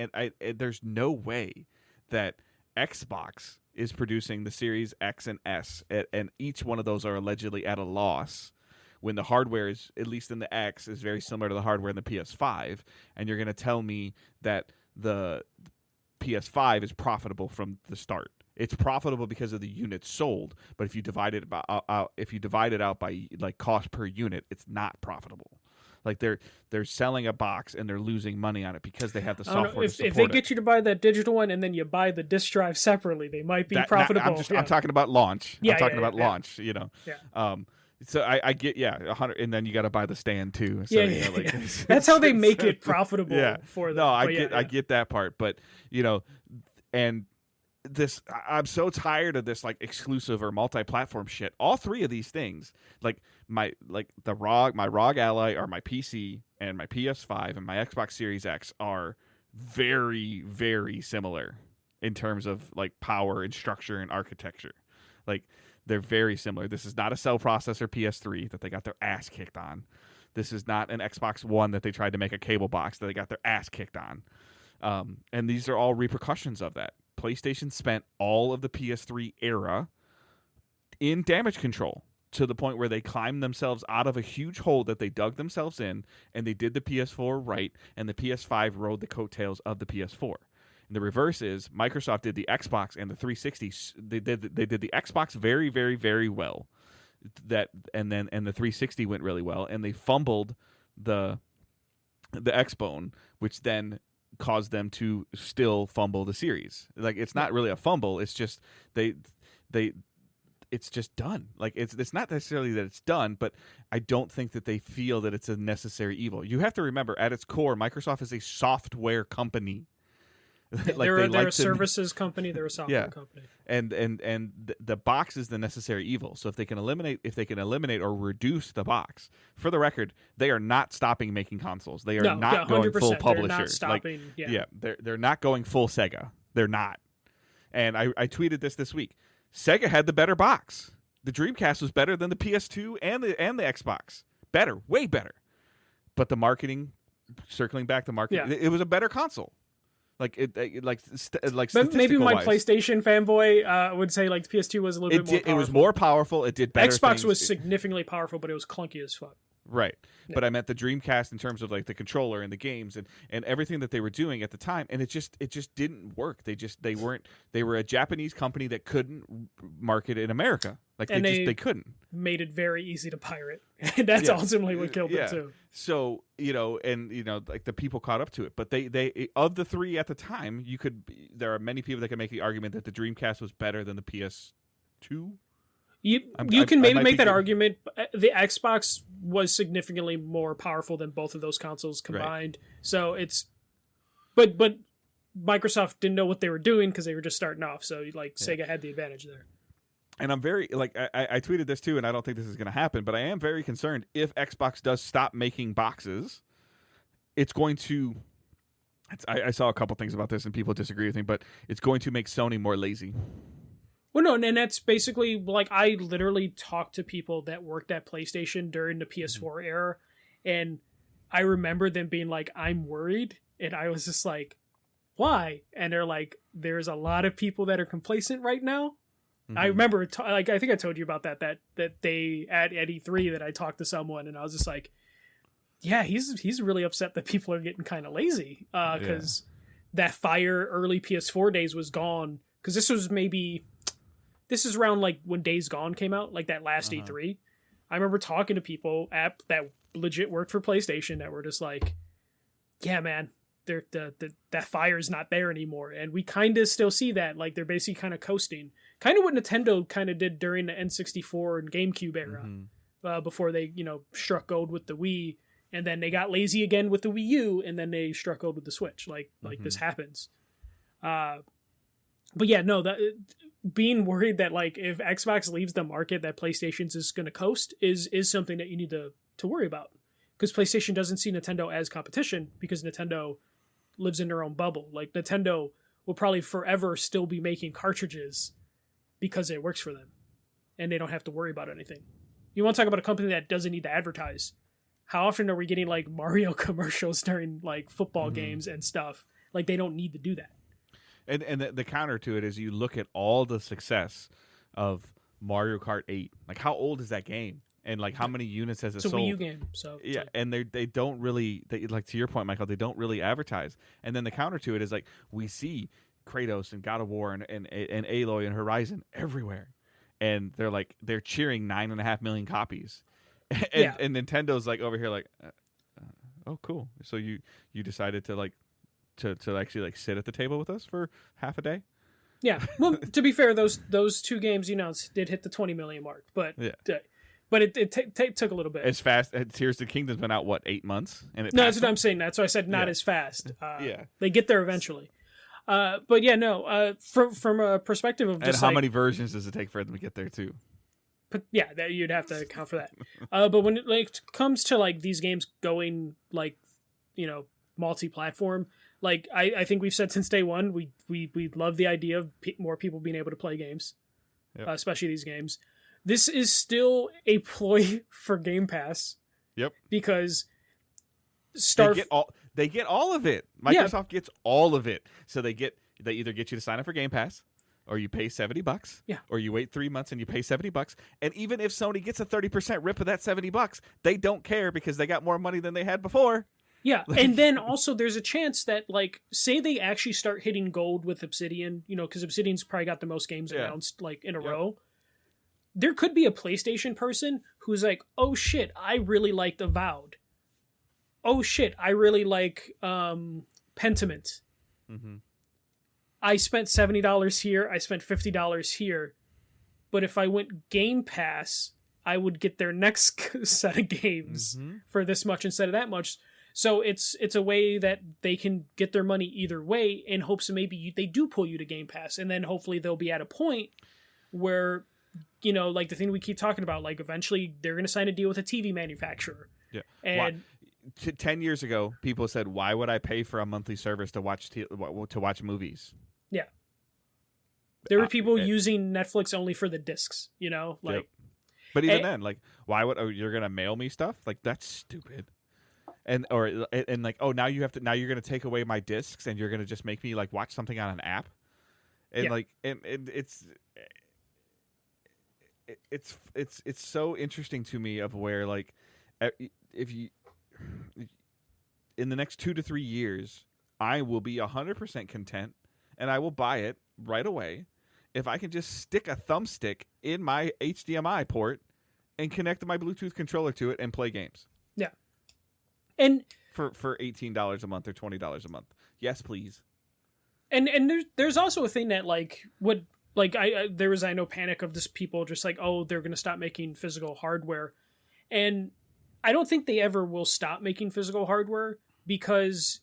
there's no way that Xbox is producing the Series X and S, and each one of those are allegedly at a loss, when the hardware is, at least in the X, is very similar to the hardware in the PS5, and you're going to tell me that the PS5 is profitable from the start. It's profitable because of the units sold, but if you divide it out by like cost per unit, it's not profitable. Like, they're selling a box and they're losing money on it because they have the software to support if they get you to buy that digital one and then you buy the disc drive separately, they might be profitable. I'm talking about launch. Yeah, I'm talking about launch. You know. Yeah. So I get 100, and then you got to buy the stand too. So, that's how they make it profitable for them. No, I get that part, but and this, I'm so tired of this like exclusive or multi-platform shit. All three of these things, like my ROG Ally, or my PC and my PS5 and my Xbox Series X, are very, very similar in terms of like power and structure and architecture. Like, they're very similar. This is not a cell processor PS3 that they got their ass kicked on. This is not an Xbox One that they tried to make a cable box that they got their ass kicked on. And these are all repercussions of that. PlayStation spent all of the PS3 era in damage control, to the point where they climbed themselves out of a huge hole that they dug themselves in, and they did the PS4 right, and the PS5 rode the coattails of the PS4. And the reverse is Microsoft did the Xbox and the 360. They did the Xbox very, very, very well. And the 360 went really well, and they fumbled the Xbone, which then caused them to still fumble the series. Like, it's not really a fumble. It's just it's just done. Like, it's not necessarily that it's done, but I don't think that they feel that it's a necessary evil. You have to remember, at its core, Microsoft is a software company. Like, they're a services company. They're a software company. And the box is the necessary evil. So if they can eliminate or reduce the box, for the record, they are not stopping making consoles. They are not going full publisher. They're not stopping. They're not going full Sega. They're not. And I tweeted this week. Sega had the better box. The Dreamcast was better than the PS2 and the Xbox. Better, way better. But the marketing, circling back to marketing, it was a better console. Like but maybe my PlayStation fanboy would say like the PS2 was a little bit more powerful. It was more powerful. It did better Xbox things. was significantly powerful, but it was clunky as fuck. Right. Yeah. But I meant the Dreamcast in terms of like the controller and the games and everything that they were doing at the time, and it just didn't work. They were a Japanese company that couldn't market in America. Like, they couldn't. Made it very easy to pirate. And that's ultimately what killed them too. So, like, the people caught up to it. But they of the three at the time, there are many people that can make the argument that the Dreamcast was better than the PS2. You can maybe make that argument. The Xbox was significantly more powerful than both of those consoles combined. Right. So but Microsoft didn't know what they were doing because they were just starting off. So Sega had the advantage there. And I'm very, I tweeted this too, and I don't think this is going to happen, but I am very concerned if Xbox does stop making boxes, it's going to, I saw a couple things about this and people disagree with me, but it's going to make Sony more lazy. Well, no, and that's basically, like, I literally talked to people that worked at PlayStation during the PS4 era, and I remember them being like, I'm worried, and I was just like, why? And they're like, there's a lot of people that are complacent right now. Mm-hmm. I remember, I think I told you about that they, at E3, that I talked to someone, and I was just like, yeah, he's really upset that people are getting kind of lazy, because that fire early PS4 days was gone, because this is around like when Days Gone came out, like that last E3. I remember talking to people that legit worked for PlayStation that were just like, yeah, man, that fire is not there anymore, and we kind of still see that. Like they're basically kind of coasting, kind of what Nintendo kind of did during the N64 and GameCube era, before they struck gold with the Wii, and then they got lazy again with the Wii U, and then they struck gold with the Switch. Like this happens. But yeah, no, that being worried that like if Xbox leaves the market, that PlayStation's is going to coast is something that you need to worry about, because PlayStation doesn't see Nintendo as competition, because Nintendo lives in their own bubble. Like Nintendo will probably forever still be making cartridges because it works for them, and they don't have to worry about anything. You want to talk about a company that doesn't need to advertise? How often are we getting like Mario commercials during like football games and stuff? Like they don't need to do that. And the counter to it is you look at all the success of Mario Kart 8. Like, how old is that game? And like, how many units has it sold? It's a Wii U game, so yeah. And they don't really, like to your point, Michael, they don't really advertise. And then the counter to it is like we see Kratos and God of War and Aloy and Horizon everywhere, and they're cheering 9.5 million copies, and Nintendo's like over here like, oh cool. So you decided to like. To actually like sit at the table with us for half a day. Yeah. Well, to be fair, those two games did hit the 20 million mark, but it took a little bit. As fast. Tears of the Kingdom's been out 8 months, and that's what I'm saying. That's why I said not as fast. Yeah, they get there eventually. But yeah, no. From a perspective of just and how many versions does it take for them to get there too? But yeah, you'd have to account for that. But when it comes to like these games going like multi-platform. Like I think we've said since day one, we love the idea of more people being able to play games, especially these games. This is still a ploy for Game Pass. Yep. Because they get all of it. Microsoft gets all of it. So they either get you to sign up for Game Pass, or you pay $70. Yeah. Or you wait 3 months and you pay $70. And even if Sony gets a 30% rip of that $70, they don't care because they got more money than they had before. Yeah, and then also there's a chance that, like, say they actually start hitting gold with Obsidian, because Obsidian's probably got the most games announced, like, in a row. There could be a PlayStation person who's like, oh shit, I really liked Avowed. Oh shit, I really like Pentiment. Mm-hmm. I spent $70 here, I spent $50 here, but if I went Game Pass, I would get their next set of games for this much instead of that much. So it's a way that they can get their money either way, in hopes that maybe they do pull you to Game Pass, and then hopefully they'll be at a point where, like the thing we keep talking about, like eventually they're going to sign a deal with a TV manufacturer. Yeah. And 10 years ago, people said, "Why would I pay for a monthly service to watch movies?" Yeah. There were people using Netflix only for the discs, like. Yep. But even then, like, why would you're going to mail me stuff? Like, that's stupid. And like, oh, now you're gonna take away my discs and you're gonna just make me like watch something on an app, and like and it's so interesting to me of where, like, if you in the next 2 to 3 years, I will be 100% content and I will buy it right away if I can just stick a thumbstick in my HDMI port and connect my Bluetooth controller to it and play games. Yeah. And for $18 a month or $20 a month, yes, please. And there's also a thing that like would like there was panic of just people just like, oh, they're gonna stop making physical hardware, and I don't think they ever will stop making physical hardware, because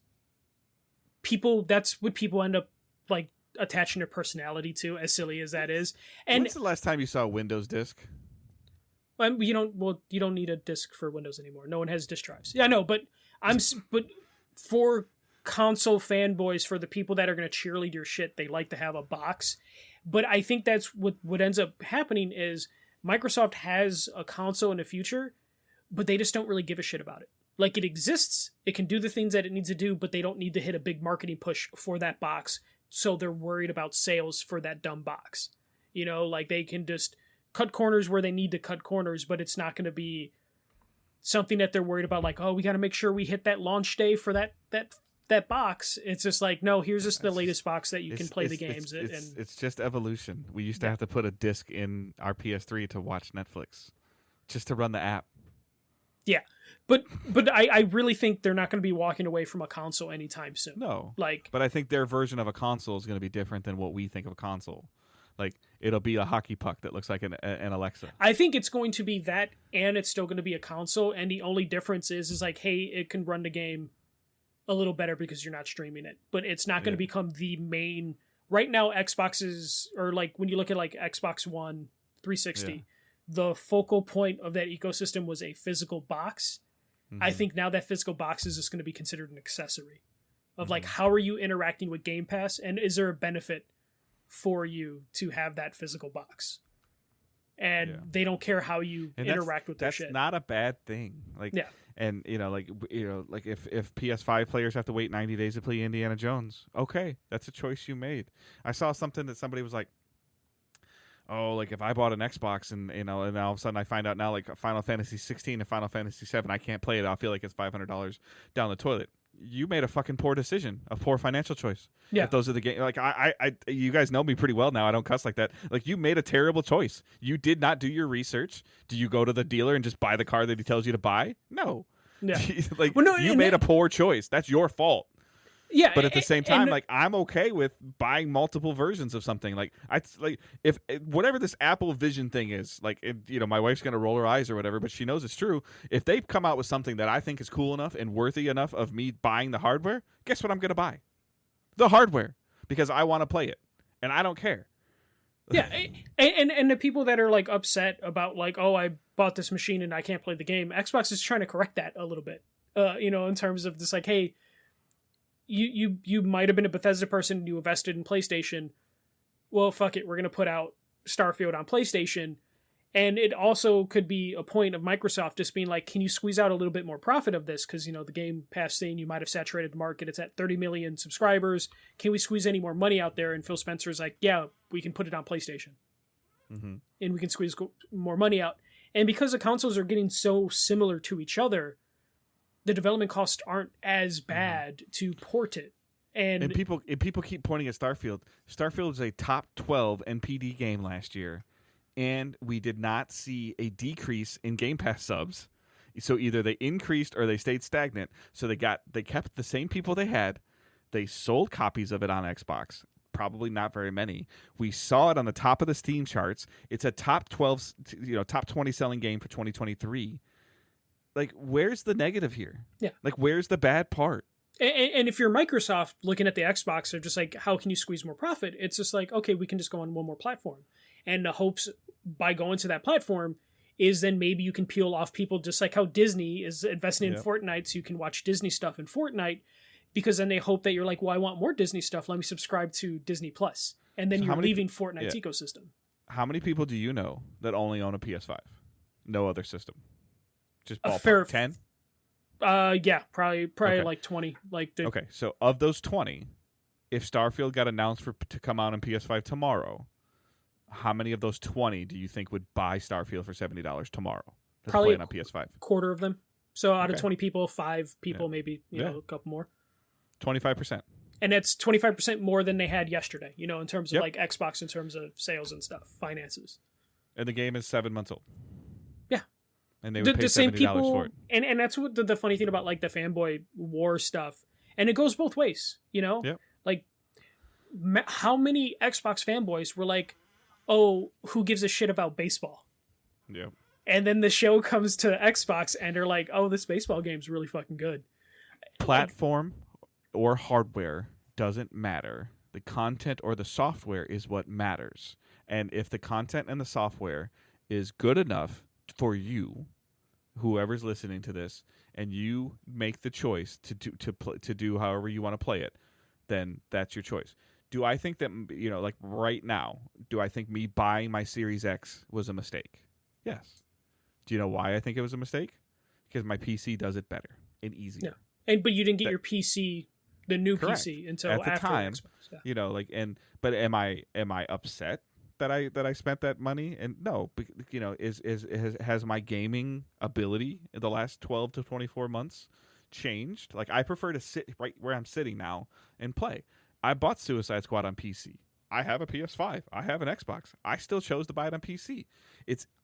that's what people end up like attaching their personality to, as silly as that is. And when's the last time you saw a Windows disk? You don't need a disk for Windows anymore. No one has disk drives. Yeah, no, but but for console fanboys, for the people that are going to cheerlead your shit, they like to have a box. But I think that's what ends up happening is Microsoft has a console in the future, but they just don't really give a shit about it. Like, it exists, it can do the things that it needs to do, but they don't need to hit a big marketing push for that box, so they're worried about sales for that dumb box. Like, they can just cut corners where they need to cut corners, but it's not going to be something that they're worried about, like, oh, we got to make sure we hit that launch day for that box. It's just like, no, here's just the latest box that you can play the games. It's just evolution. We used to have to put a disc in our PS3 to watch Netflix, just to run the app. Yeah, but I really think they're not going to be walking away from a console anytime soon. No, Like, but I think their version of a console is going to be different than what we think of a console. Like, it'll be a hockey puck that looks like an Alexa. I think it's going to be that, and it's still going to be a console. And the only difference is like, hey, it can run the game a little better because you're not streaming it, but it's not going to become the main. Right now, Xboxes, or like when you look at like Xbox One, 360, the focal point of that ecosystem was a physical box. Mm-hmm. I think now that physical box is just going to be considered an accessory of like, how are you interacting with Game Pass, and is there a benefit for you to have that physical box? And they don't care how you interact with that shit. That's not a bad thing. Like, and like if PS5 players have to wait 90 days to play Indiana Jones, okay, that's a choice you made. I saw something that somebody was like, oh, like if I bought an Xbox and and all of a sudden I find out now like Final Fantasy 16 and Final Fantasy 7, I can't play it. I'll feel like it's $500 down the toilet. You made a fucking poor decision, a poor financial choice. Yeah, if those are the game. Like I, you guys know me pretty well now. I don't cuss like that. Like, you made a terrible choice. You did not do your research. Do you go to the dealer and just buy the car that he tells you to buy? No. Yeah. Like, well, no, you made a poor choice. That's your fault. Yeah, but at the same time, like, I'm okay with buying multiple versions of something. Like, if whatever this Apple Vision thing is, like, my wife's gonna roll her eyes or whatever, but she knows it's true. If they come out with something that I think is cool enough and worthy enough of me buying the hardware, guess what I'm gonna buy? The hardware, because I want to play it, and I don't care. Yeah, and the people that are like upset about like, oh, I bought this machine and I can't play the game, Xbox is trying to correct that a little bit. In terms of just like, hey, you might have been a Bethesda person and you invested in PlayStation. Well, fuck it, we're gonna put out Starfield on PlayStation. And it also could be a point of Microsoft just being like, can you squeeze out a little bit more profit of this? Because, the Game Pass thing, you might have saturated the market. It's at 30 million subscribers. Can we squeeze any more money out there? And Phil Spencer's like, yeah, we can put it on PlayStation. Mm-hmm. And we can squeeze more money out. And because the consoles are getting so similar to each other, the development costs aren't as bad to port it. And people keep pointing at Starfield. Starfield was a top 12 NPD game last year. And we did not see a decrease in Game Pass subs. So either they increased or they stayed stagnant. So they kept the same people they had. They sold copies of it on Xbox. Probably not very many. We saw it on the top of the Steam charts. It's a top 12, top 20 selling game for 2023. Like, where's the negative here? Yeah. Like, where's the bad part? And if you're Microsoft looking at the Xbox, they're just like, how can you squeeze more profit? It's just like, okay, we can just go on one more platform. And the hopes by going to that platform is then maybe you can peel off people, just like how Disney is investing in Fortnite, so you can watch Disney stuff in Fortnite, because then they hope that you're like, well, I want more Disney stuff. Let me subscribe to Disney Plus. And then you're leaving Fortnite's ecosystem. How many people do you know that only own a PS5? No other system. Just ballpark. 10? Yeah, probably okay. Like 20. Okay, so of those 20, if Starfield got announced to come out on PS5 tomorrow, how many of those 20 do you think would buy Starfield for $70 tomorrow? Probably on a PS5. Quarter of them. So out of 20 people, 5 people, maybe a couple more. 25%. And that's 25% more than they had yesterday, in terms of like Xbox, in terms of sales and stuff, finances. And the game is 7 months old. Yeah. And they would pay $70 for it. And that's what the funny thing about like the fanboy war stuff. And it goes both ways, Yep. Like, how many Xbox fanboys were like, oh, who gives a shit about baseball? Yeah. And then the show comes to Xbox and they're like, oh, this baseball game's really fucking good. Platform or hardware doesn't matter. The content or the software is what matters. And if the content and the software is good enough for you, whoever's listening to this, and you make the choice to do however you want to play it, then that's your choice. Do I think that, like right now, do I think me buying my Series X was a mistake? Yes. Do you know why I think it was a mistake? Because my PC does it better and easier. Yeah. But you didn't get your PC, the new correct. PC, until at the after time. Xbox. Yeah. But am I upset that I spent that money? And no, has my gaming ability in the last 12 to 24 months changed? Like, I prefer to sit right where I'm sitting now and play. I bought Suicide Squad on PC. I have a PS5. I have an Xbox. I still chose to buy it on PC.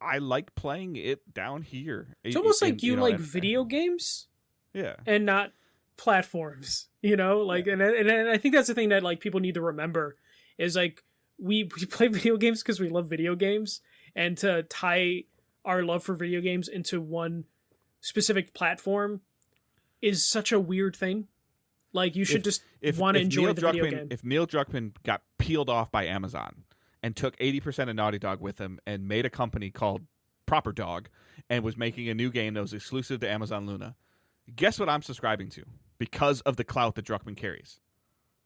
I like playing it down here. It's almost like you like video games, yeah, and not platforms. You know, like, and I think that's the thing that like people need to remember is like we play video games because we love video games, and to tie our love for video games into one specific platform is such a weird thing. Like, you should just want to enjoy the video game. If Neil Druckmann got peeled off by Amazon and took 80% of Naughty Dog with him and made a company called Proper Dog and was making a new game that was exclusive to Amazon Luna, guess what I'm subscribing to? Because of the clout that Druckmann carries.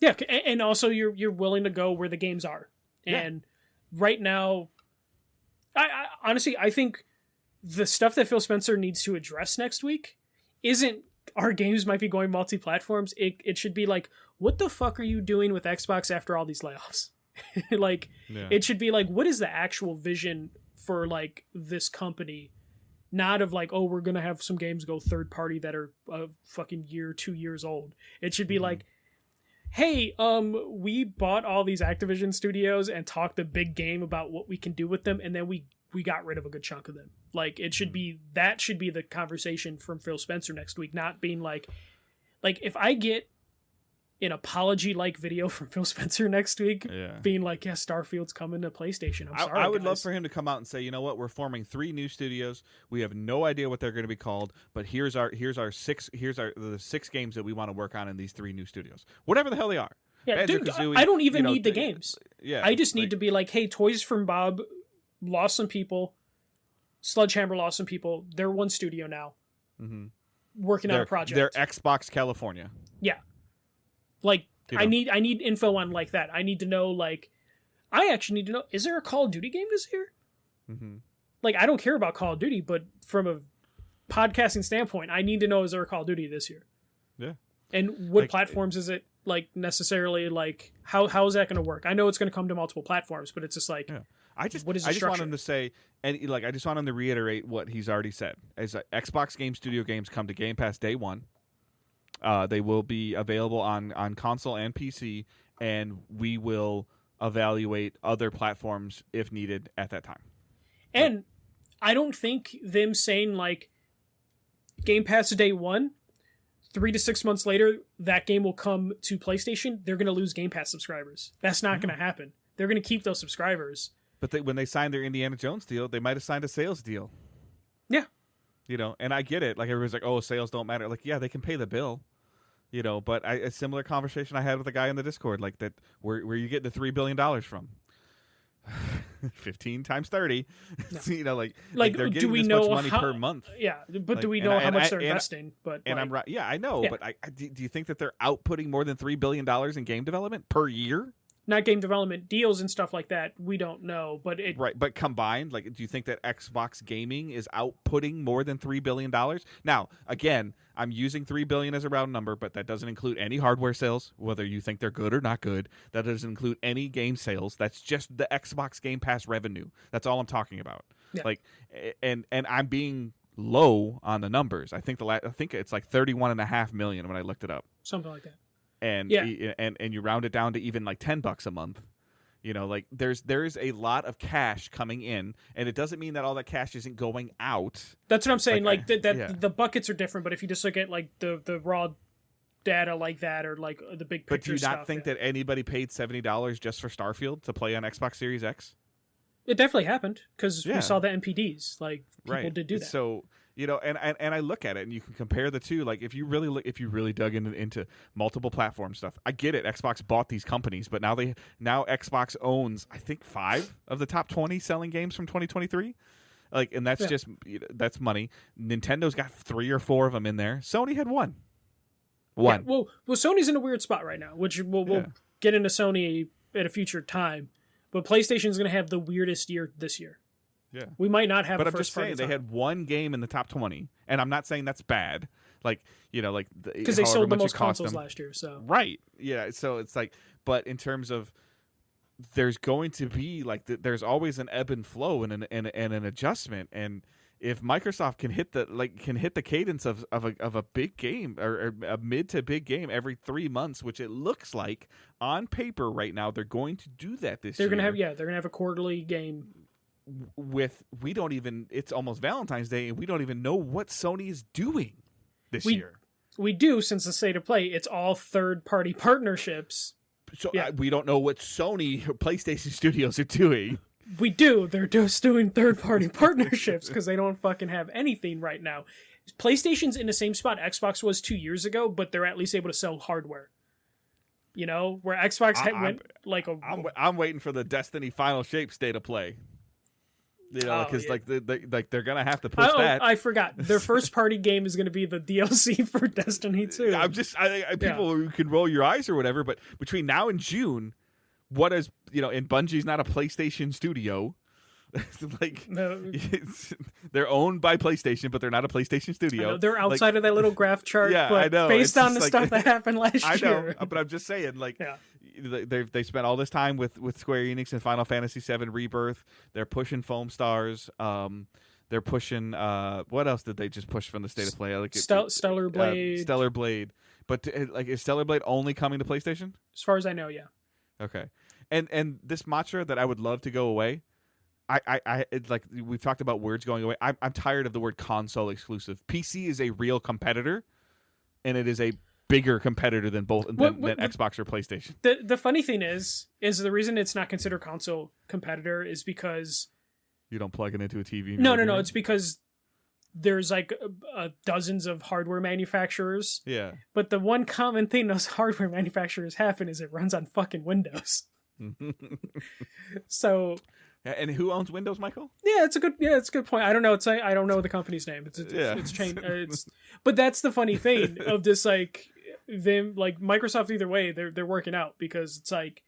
Yeah, and also you're willing to go where the games are. And right now, I honestly, I think the stuff that Phil Spencer needs to address next week isn't our games might be going multi-platforms. It should be like, what the fuck are you doing with Xbox after all these layoffs? Like, it should be like, what is the actual vision for like this company? Not of like, oh, we're gonna have some games go third party that are a fucking 2 years old. It should be like, hey, we bought all these Activision studios and talked a big game about what we can do with them, and then we got rid of a good chunk of them. Like, it should be, that should be the conversation from Phil Spencer next week, not being like if I get an apology-like video from Phil Spencer next week, being like, yeah, Starfield's coming to PlayStation. I'm sorry, I would guys. love for him to come out and say, you know what, we're forming 3 new studios. We have no idea what they're going to be called, but here's the 6 games that we want to work on in these 3 new studios. Whatever the hell they are. Yeah, dude, I don't even need the games. Yeah, I just need to be like, hey, Toys from Bob lost some people. Sledgehammer lost some people. They're one studio now. Working on a project. They're Xbox California. Yeah. Like, I need info on like that. I need to know, like, I actually need to know, is there a Call of Duty game this year? Like, I don't care about Call of Duty, but from a podcasting standpoint, I need to know, is there a Call of Duty this year? Yeah. And what platforms is it, like, necessarily, like, how is that going to work? I know it's going to come to multiple platforms, but it's just like, I just what is the structure? want him to say, and like, I just want him to reiterate what he's already said. As Xbox Game Studio games come to Game Pass day one, they will be available on console and PC, and we will evaluate other platforms if needed at that time. And I don't think them saying, like, Game Pass day one, 3 to 6 months later, that game will come to PlayStation, they're going to lose Game Pass subscribers. That's not going to happen. They're going to keep those subscribers. But when they signed their Indiana Jones deal, they might have signed a sales deal. Yeah. You know, and I get it. Like, everybody's like, oh, sales don't matter. Like, yeah, they can pay the bill. You know, but a similar conversation I had with a guy in the Discord, like, that, where you get the $3 billion from? 15 times 30. No. You know, like they're getting this much money per month. Yeah, but like, do we know how much they're investing? But and I'm right. Yeah, I know. Yeah. But do you think that they're outputting more than $3 billion in game development per year? Not game development, deals and stuff like that. We don't know, but right. But combined, like, do you think that Xbox Gaming is outputting more than $3 billion? Now, again, I'm using $3 billion as a round number, but that doesn't include any hardware sales, whether you think they're good or not good. That doesn't include any game sales. That's just the Xbox Game Pass revenue. That's all I'm talking about. Yeah. Like, and I'm being low on the numbers. I think I think it's like 31.5 million when I looked it up. Something like that. And and you round it down to even like $10 a month. You know, like, there's a lot of cash coming in, and it doesn't mean that all that cash isn't going out. That's what I'm saying. Like, the buckets are different, but if you just look at like the raw data like that, or like the big picture stuff. But do you not think that anybody paid $70 just for Starfield to play on Xbox Series X? It definitely happened, because we saw the NPDs. Like, people did do that. So, you know, and I look at it, and you can compare the two. Like, if you really dug into multiple platform stuff, I get it. Xbox bought these companies, but now Xbox owns, I think, 5 of the top 20 selling games from 2023. Like, and that's just, that's money. Nintendo's got 3 or 4 of them in there. Sony had 1. Yeah, well, Sony's in a weird spot right now, which we'll get into Sony at a future time. But PlayStation's going to have the weirdest year this year. Yeah, we might not have. But I'm just saying, they had 1 game in the top 20, and I'm not saying that's bad. Like, you know, like, because they sold the most consoles last year. So right, yeah. So it's like, but in terms of, there's going to be like, there's always an ebb and flow and an adjustment, and if Microsoft can hit the cadence of a big game or a mid to big game every 3 months, which it looks like on paper right now they're going to do that this year. They're gonna have a quarterly game. It's almost Valentine's Day and we don't even know what Sony is doing this year. We do, since the state of play, it's all third-party partnerships. So we don't know what Sony or PlayStation Studios are doing. We do. They're just doing third-party partnerships because they don't fucking have anything right now. PlayStation's in the same spot Xbox was 2 years ago, but they're at least able to sell hardware. You know, where Xbox went like a... I'm waiting for the Destiny Final Shape state of play. You know, because they're gonna have to push that. I forgot. Their first party game is gonna be the DLC for Destiny 2. People who can roll your eyes or whatever, but between now and June, what is, you know, and Bungie's not a PlayStation studio. They're owned by PlayStation, but they're not a PlayStation studio. I know, they're outside of that little graph chart. Yeah, but I know. Based on the stuff that happened last year. I know, but I'm just saying, they spent all this time with Square Enix and Final Fantasy VII Rebirth. They're pushing Foam Stars. They're pushing. What else did they just push from the state of play? Stellar Blade. Stellar Blade. But is Stellar Blade only coming to PlayStation? As far as I know, yeah. Okay, and this mantra that I would love to go away. It's like we've talked about words going away. I'm tired of the word console exclusive. PC is a real competitor, and it is a bigger competitor than Xbox or PlayStation. The funny thing is the reason it's not considered console competitor is because you don't plug it into a TV. No. It's because there's like dozens of hardware manufacturers. Yeah. But the one common thing those hardware manufacturers have is it runs on fucking Windows. So. And who owns Windows, Michael? Yeah, it's a good point. I don't know. I don't know the company's name. It's changed. But that's the funny thing of this, like them, like Microsoft. Either way, they're working out because it's like,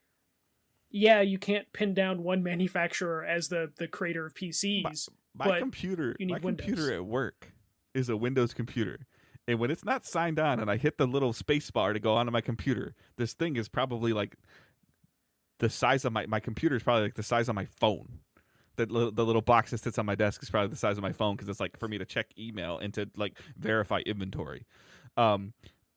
yeah, you can't pin down one manufacturer as the creator of PCs. My computer at work is a Windows computer, and when it's not signed on, and I hit the little space bar to go onto my computer, this thing is probably like. The size of my computer is probably like the size of my phone. The little box that sits on my desk is probably the size of my phone because it's like for me to check email and to like verify inventory. And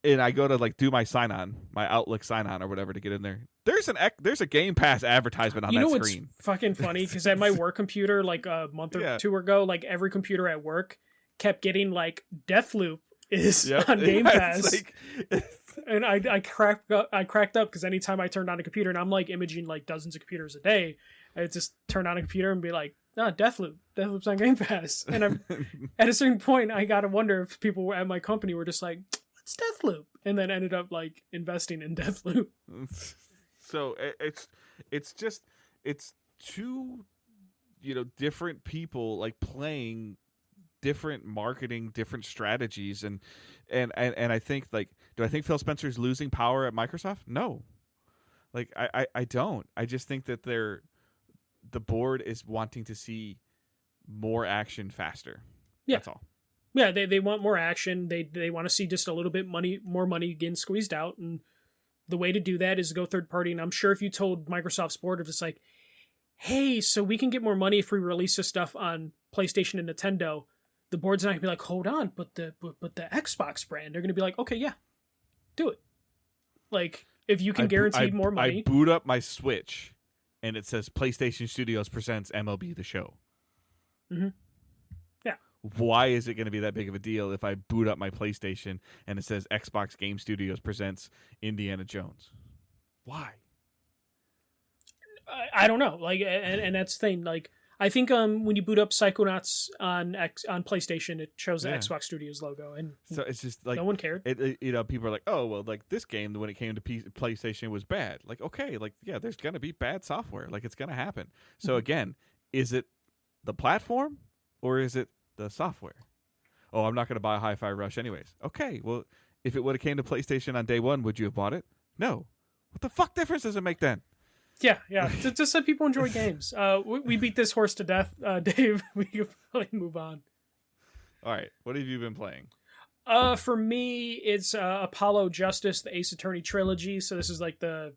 I go to like do my sign on, my Outlook sign on or whatever to get in there. There's a Game Pass advertisement on that screen. You know what's fucking funny? Because at my work computer, like a month or two ago, like every computer at work kept getting like Deathloop is on Game Pass. And I cracked up because anytime I turned on a computer, and I'm like imaging like dozens of computers a day, I just turn on a computer and be like, Deathloop's on Game Pass. And at a certain point, I gotta wonder if people at my company were just like, what's Deathloop? And then ended up like investing in Deathloop. So it's two, different people like playing different marketing, different strategies, and I think like, do I think Phil Spencer's losing power at Microsoft? No, like I don't. I just think that the board is wanting to see more action faster. Yeah. That's all. Yeah, they want more action. They want to see just a little bit more money getting squeezed out, and the way to do that is to go third party. And I'm sure if you told Microsoft's board of just like, hey, so we can get more money if we release this stuff on PlayStation and Nintendo, the board's not gonna be like, hold on, but the Xbox brand, they're gonna be like, okay, yeah, do it. Like, if you can guarantee more money. I boot up my Switch, and it says PlayStation Studios presents MLB The Show. Mm-hmm. Yeah. Why is it going to be that big of a deal if I boot up my PlayStation and it says Xbox Game Studios presents Indiana Jones? Why? I don't know. Like, and that's the thing. Like, I think when you boot up Psychonauts on PlayStation, it shows the Xbox Studios logo, and so it's just like no one cared. People are like, oh well, like this game when it came to PlayStation was bad. Like, okay, like yeah, there's gonna be bad software. Like it's gonna happen. So again, is it the platform or is it the software? Oh, I'm not gonna buy a Hi-Fi Rush anyways. Okay, well, if it would have came to PlayStation on day one, would you have bought it? No. What the fuck difference does it make then? Yeah. Just so people enjoy games. We beat this horse to death, Dave. We can probably move on. All right. What have you been playing? For me, it's Apollo Justice, the Ace Attorney trilogy. So this is like the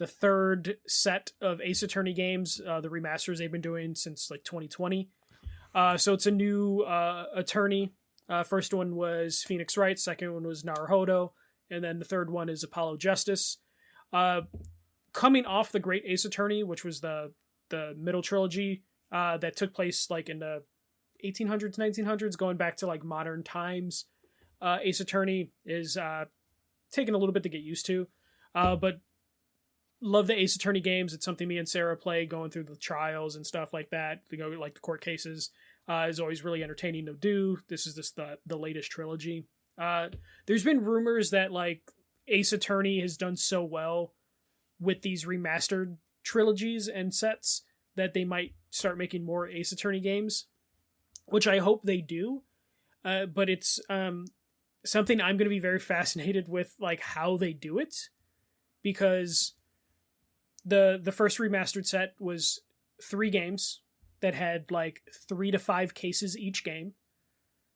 third set of Ace Attorney games, the remasters they've been doing since like 2020. So it's a new attorney. First one was Phoenix Wright, second one was Naruhodo, and then the third one is Apollo Justice. Coming off the Great Ace Attorney, which was the middle trilogy that took place like in the 1800s, 1900s, going back to like modern times. Ace Attorney is taking a little bit to get used to, but love the Ace Attorney games. It's something me and Sarah play, going through the trials and stuff like that. To go like the court cases is always really entertaining to do. This is just the latest trilogy. There's been rumors that like Ace Attorney has done so well with these remastered trilogies and sets that they might start making more Ace Attorney games, which I hope they do. But it's something I'm going to be very fascinated with, like how they do it, because the first remastered set was 3 games that had like 3 to 5 cases each game.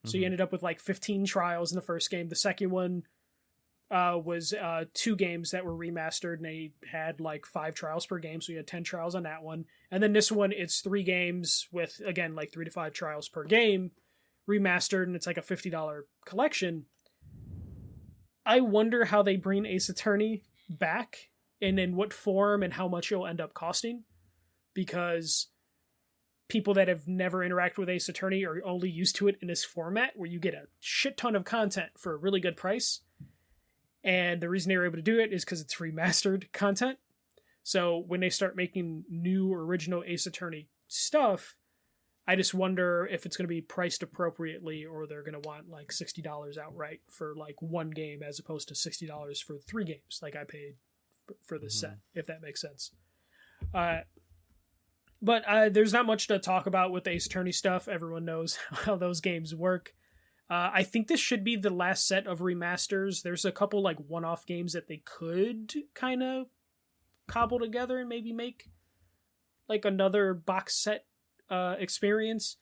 So you ended up with like 15 trials in the first game. The second one was 2 games that were remastered, and they had like 5 trials per game. So you had 10 trials on that one. And then this one, it's 3 games with, again, like 3 to 5 trials per game remastered, and it's like a $50 collection. I wonder how they bring Ace Attorney back and in what form and how much it'll end up costing, because people that have never interacted with Ace Attorney are only used to it in this format where you get a shit ton of content for a really good price. And the reason they were able to do it is because it's remastered content. So when they start making new original Ace Attorney stuff, I just wonder if it's going to be priced appropriately, or they're going to want like $60 outright for like 1 game as opposed to $60 for 3 games like I paid for this set, if that makes sense. But there's not much to talk about with the Ace Attorney stuff. Everyone knows how those games work. I think this should be the last set of remasters. There's a couple like one-off games that they could kind of cobble together and maybe make like another box set experience.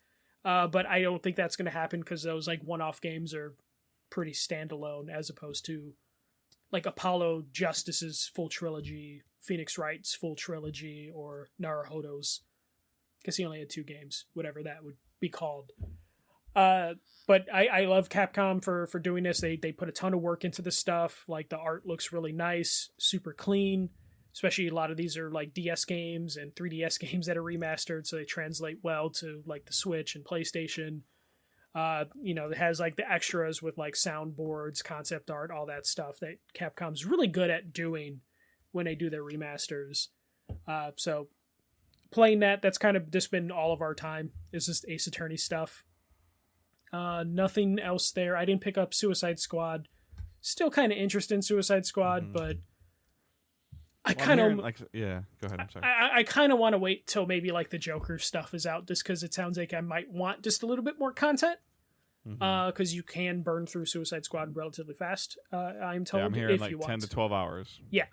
But I don't think that's going to happen, because those like one-off games are pretty standalone, as opposed to like Apollo Justice's full trilogy, Phoenix Wright's full trilogy, or Naruhodo's, because he only had 2 games, whatever that would be called. But I love Capcom for doing this. They put a ton of work into this stuff. Like the art looks really nice, super clean. Especially a lot of these are like DS games and 3DS games that are remastered, so they translate well to like the Switch and PlayStation. It has like the extras with like soundboards, concept art, all that stuff that Capcom's really good at doing when they do their remasters. So playing that's kind of just been all of our time. It's just Ace Attorney stuff. Nothing else there. I didn't pick up Suicide Squad. Still kind of interested in Suicide Squad, but I kind of go ahead. I'm sorry. I kind of want to wait till maybe like the Joker stuff is out, just because it sounds like I might want just a little bit more content. Because you can burn through Suicide Squad relatively fast. I'm told. Yeah, I'm hearing if like you 10 want. to 12 hours. Yeah,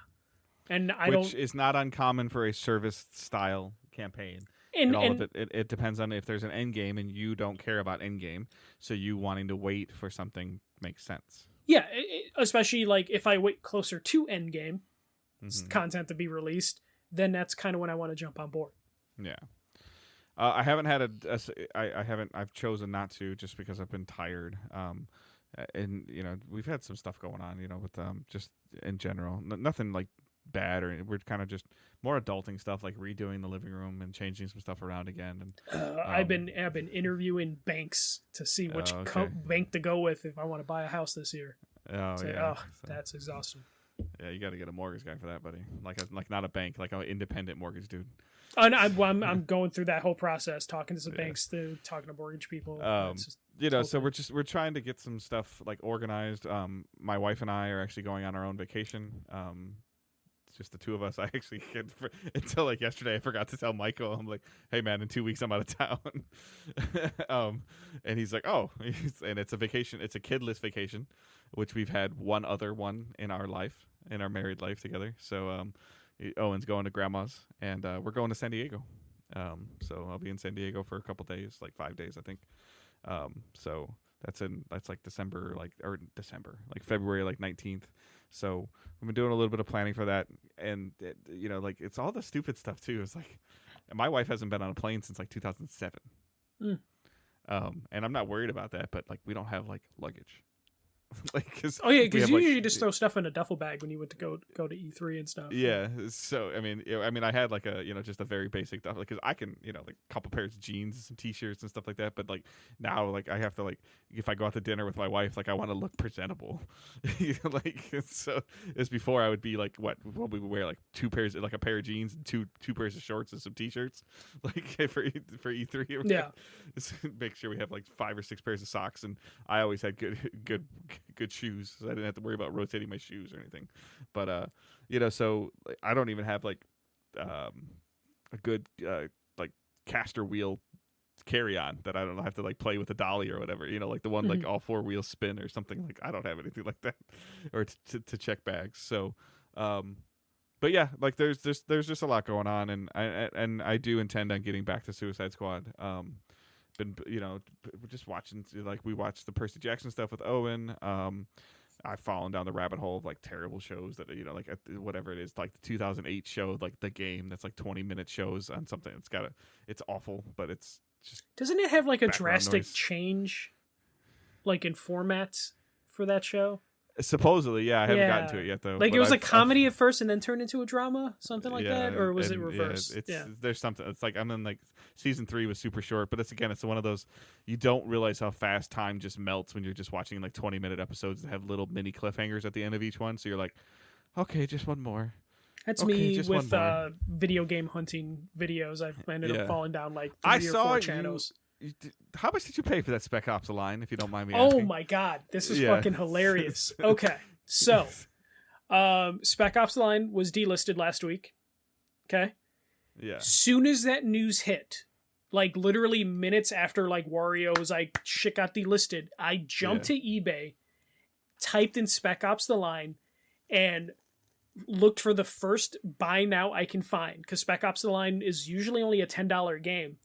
and which is not uncommon for a service style campaign. It depends on if there's an end game and you don't care about end game, so you wanting to wait for something makes sense. Yeah, especially like if I wait closer to end game content to be released, then that's kind of when I want to jump on board. Yeah. I haven't had I've chosen not to, just because I've been tired. And we've had some stuff going on, with just in general, nothing like bad, or we're kind of just more adulting stuff, like redoing the living room and changing some stuff around again. And I've been interviewing banks to see which bank to go with if I want to buy a house this year. That's exhausting. Yeah, you got to get a mortgage guy for that, buddy. Like not a bank, like an independent mortgage dude. And I'm going through that whole process, talking to some banks, talking to mortgage people. So we're trying to get some stuff like organized. My wife and I are actually going on our own vacation. It's just the 2 of us. I actually until like yesterday, I forgot to tell Michael. I'm like, hey man, in 2 weeks I'm out of town. And he's like, oh, and it's a vacation. It's a kidless vacation, which we've had one other one in our life, in our married life together. So Owen's going to grandma's, and we're going to San Diego. So I'll be in San Diego for a couple days, like 5 days, I think. So that's like December, like February, like 19th. So we've been doing a little bit of planning for that, and it's all the stupid stuff too. It's like my wife hasn't been on a plane since like 2007. And I'm not worried about that, but like we don't have like luggage. Like, oh yeah, because you like, usually just throw stuff in a duffel bag when you went to go to E3 and stuff. Yeah, so I mean, I had like a just a very basic duffel because I can like a couple pairs of jeans, and some t-shirts and stuff like that. But like now, like I have to like if I go out to dinner with my wife, like I want to look presentable. Like so, as before I would be like what we would wear like two pairs, like a pair of jeans and two pairs of shorts and some t-shirts, like for E3. Yeah, make sure we have like 5 or 6 pairs of socks, and I always had good shoes, so I didn't have to worry about rotating my shoes or anything. But so like, I don't even have like a good like caster wheel carry on that I don't have to like play with a dolly or whatever. Like the one like all 4 wheels spin or something. Like I don't have anything like that, or to check bags. So, but yeah, like there's just a lot going on, and I do intend on getting back to Suicide Squad. Been just watching, like we watched the Percy Jackson stuff with Owen. I've fallen down the rabbit hole of like terrible shows that like whatever it is, like the 2008 show, like The Game, that's like 20-minute shows on something. It's awful, but it's just, doesn't it have like a drastic noise. Change like in formats for that show? Supposedly, yeah. I haven't gotten to it yet though. Like it was a comedy at first and then turned into a drama, something like that, or was it reversed? There's something. It's like I'm in like season 3 was super short, but it's one of those you don't realize how fast time just melts when you're just watching like 20-minute episodes that have little mini cliffhangers at the end of each one. So you're like, okay, just one more. That's me with video game hunting videos. I've ended up falling down like 3 or 4 channels. How much did you pay for that Spec Ops line, if you don't mind me asking? Oh my god, this is fucking hilarious. Okay, so Spec Ops line was delisted last week. Okay. Yeah. Soon as that news hit, like literally minutes after like Wario was like shit got delisted, I jumped to eBay, typed in Spec Ops the line, and looked for the first buy now I can find, because Spec Ops the line is usually only a $10 game.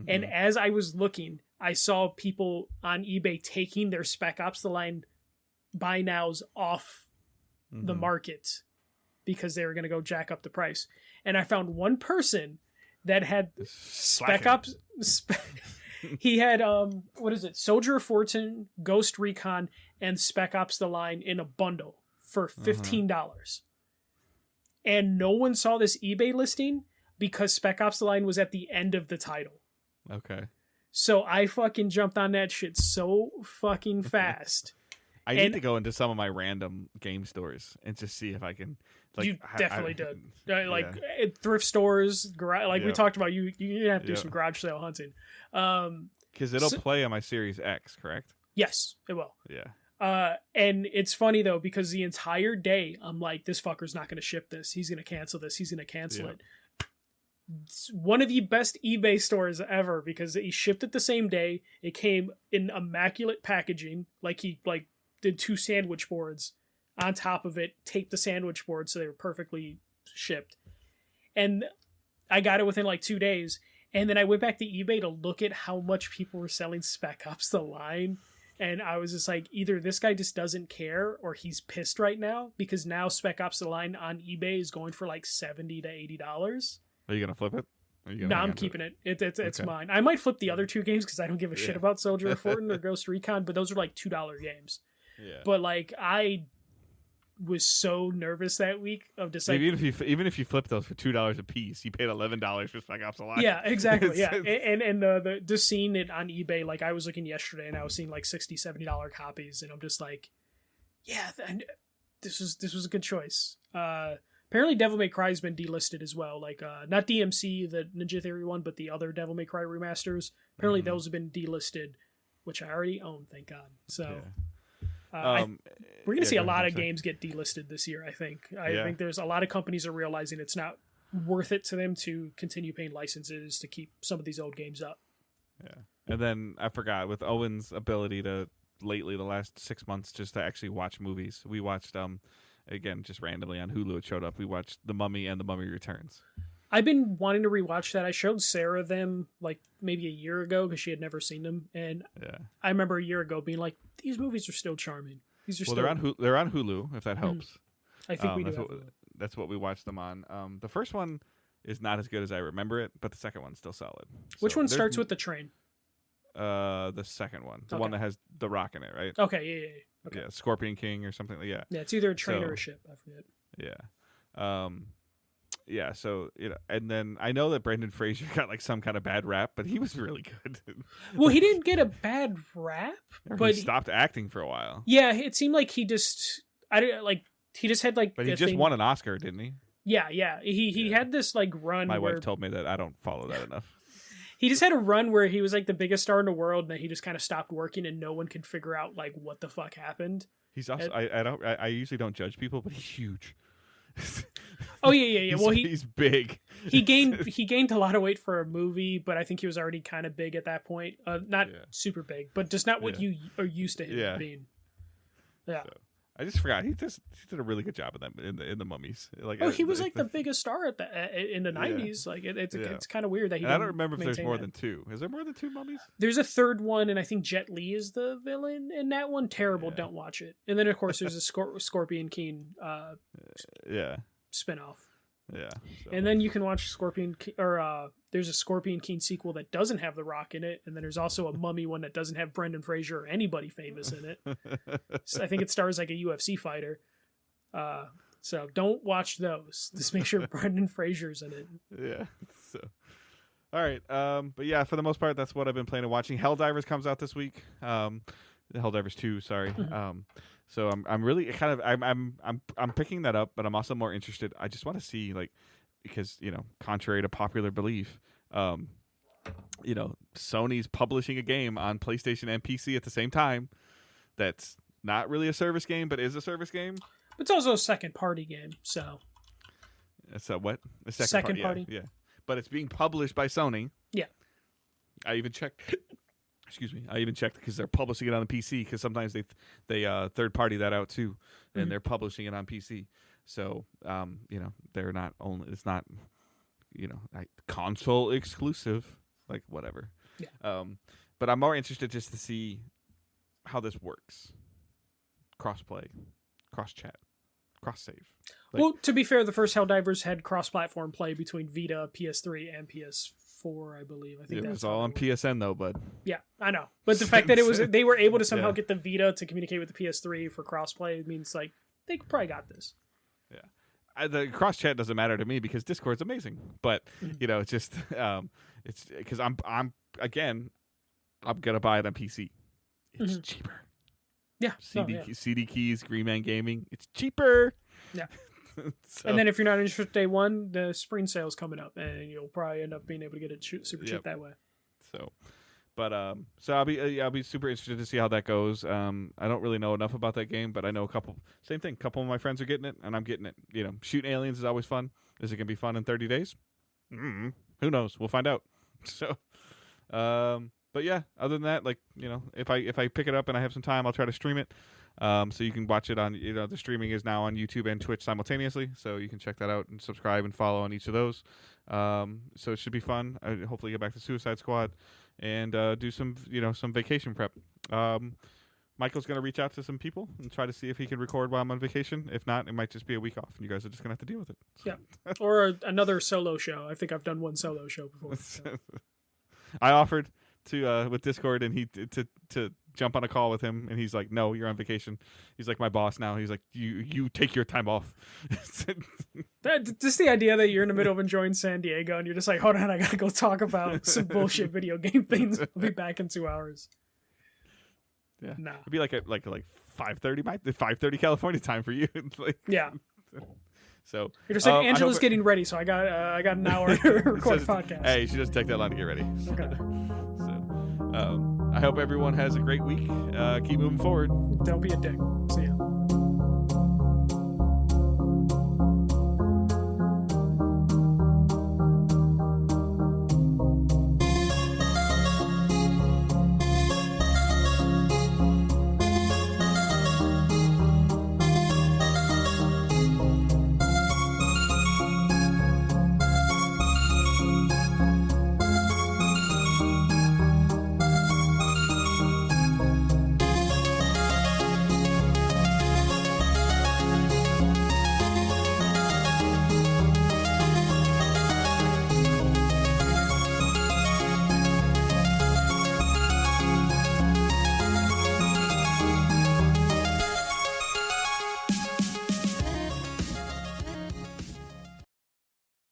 And as I was looking, I saw people on eBay taking their Spec Ops the line buy nows off the market because they were going to go jack up the price. And I found one person that had Spec Ops. He had what is it? Soldier of Fortune, Ghost Recon, and Spec Ops the line in a bundle for $15. And no one saw this eBay listing because Spec Ops the line was at the end of the title. Okay. So I fucking jumped on that shit so fucking fast. I need to go into some of my random game stores and just see if I can. Like, you definitely did. Thrift stores, we talked about. You have to do some garage sale hunting. Because it'll play on my Series X, correct? Yes, it will. Yeah. And it's funny though, because the entire day I'm like, this fucker's not going to ship this. He's going to cancel this. He's going to cancel it. It's one of the best eBay stores ever, because he shipped it the same day. It came in immaculate packaging. Like he did 2 sandwich boards on top of it, taped the sandwich board so they were perfectly shipped. And I got it within like 2 days. And then I went back to eBay to look at how much people were selling Spec Ops the line. And I was just like, either this guy just doesn't care or he's pissed right now, because now Spec Ops the line on eBay is going for like $70 to $80. Are you going to flip it? No, I'm keeping it. It's mine. I might flip the other 2 games because I don't give a shit about Soldier of Fortune or Ghost Recon, but those are like $2 games. Yeah. But like I was so nervous that week of just like, even if you flip those for $2 a piece, you paid $11 for Spec Ops the line. Yeah, exactly. Yeah, and the seeing it on eBay, like I was looking yesterday and I was seeing like $60-$70 copies, and I'm just like, yeah, this was a good choice. Apparently Devil May Cry has been delisted as well. Like, not DMC, the Ninja Theory one, but the other Devil May Cry remasters. Apparently those have been delisted, which I already own, thank God. So, we're going to see a lot of games get delisted this year, I think. I think there's a lot of companies are realizing it's not worth it to them to continue paying licenses to keep some of these old games up. Yeah. And then I forgot, with Owen's ability to, lately, the last 6 months, just to actually watch movies. We watched... again, just randomly on Hulu, it showed up. We watched The Mummy and The Mummy Returns. I've been wanting to rewatch that. I showed Sarah them like maybe a year ago because she had never seen them, and I remember a year ago being like, "These movies are still charming. These are they're on Hulu, if that helps." I think we do. That's what we watched them on. The first one is not as good as I remember it, but the second one's still solid. Which one starts with the train? The second one, the one that has the rock in it, right? Okay, yeah. Okay. Yeah, Scorpion King or something like that. Yeah, it's either a train or a ship. I forget. Yeah. Yeah, so and then I know that Brendan Fraser got like some kind of bad rap, but he was really good. Well, he didn't get a bad rap, but he stopped acting for a while. Yeah, it seemed like he just he just had like. But he just won an Oscar, didn't he? Yeah. He had this like run. My wife told me that I don't follow that enough. He just had a run where he was like the biggest star in the world, and then he just kind of stopped working, and no one could figure out like what the fuck happened. He's also I usually don't judge people, but he's huge. Oh yeah. Well, he's big. he gained a lot of weight for a movie, but I think he was already kind of big at that point. Not super big, but just not what you are used to him being. Yeah. So, I just forgot he did a really good job in the Mummies. Like, he was like the biggest star in the 90s. Like it's kind of weird that he. And I don't remember if there's more than two. Is there more than two Mummies? There's a third one, and I think Jet Li is the villain in that one. Terrible. Don't watch it. And then of course there's a Scorpion King. Spinoff. Yeah. So. And then you can watch there's a Scorpion King sequel that doesn't have The Rock in it, and then there's also a Mummy one that doesn't have Brendan Fraser or anybody famous in it. So I think it stars like a UFC fighter. So don't watch those. Just make sure Brendan Fraser's in it. Yeah. So all right. But yeah, for the most part, that's what I've been playing and watching. Helldivers comes out this week. Helldivers 2, sorry. Mm-hmm. So I'm really kind of I'm picking that up, but I'm also more interested. I just want to see, like, because contrary to popular belief, Sony's publishing a game on PlayStation and PC at the same time. That's not really a service game, but is a service game. It's also a second party game, so. It's a what? A second party. Yeah. But it's being published by Sony. Yeah. I even checked. Excuse me. I even checked because they're publishing it on the PC, because sometimes they third party that out too, and they're publishing it on PC. So they're not only, it's not like console exclusive, like whatever. Yeah. But I'm more interested just to see how this works. Cross-play, cross-chat, cross-save. Well, to be fair, the first Helldivers had cross-platform play between Vita, PS3, and PS4, I believe. I think it was all on PSN though, bud. Yeah, I know. But the fact that they were able to somehow get the Vita to communicate with the PS3 for cross-play means like they probably got this. Yeah. The cross-chat doesn't matter to me because Discord's amazing. But, it's just it's because I'm going to buy it on PC. It's cheaper. Yeah. CD keys, Green Man Gaming. It's cheaper. Yeah. And then if you're not interested day one, the spring sale's coming up, and you'll probably end up being able to get it super cheap that way. So, but I'll be super interested to see how that goes. I don't really know enough about that game, but I know a couple of my friends are getting it, and I'm getting it. Shooting aliens is always fun. Is it gonna be fun in 30 days? Who knows? We'll find out. So, but yeah, other than that, like, if I pick it up and I have some time, I'll try to stream it. So you can watch it on, the streaming is now on YouTube and Twitch simultaneously. So you can check that out and subscribe and follow on each of those. So it should be fun. I hopefully get back to Suicide Squad and do some vacation prep. Michael's going to reach out to some people and try to see if he can record while I'm on vacation. If not, it might just be a week off, and you guys are just going to have to deal with it. So. Yeah. Or another solo show. I think I've done one solo show before. So. I offered to with Discord and he to jump on a call with him, and he's like, no, you're on vacation. He's like my boss now. He's like, you take your time off. Just the idea that you're in the middle of enjoying San Diego and you're just like, hold on, I gotta go talk about some bullshit video game things. I'll be back in 2 hours. Yeah, nah. It'd be like 5:30 5:30 California time for you. Yeah. So you're just like, Angela's getting ready, so I got an hour to record a podcast. Hey, she doesn't take that long to get ready. So, okay. So I hope everyone has a great week. Keep moving forward. Don't be a dick.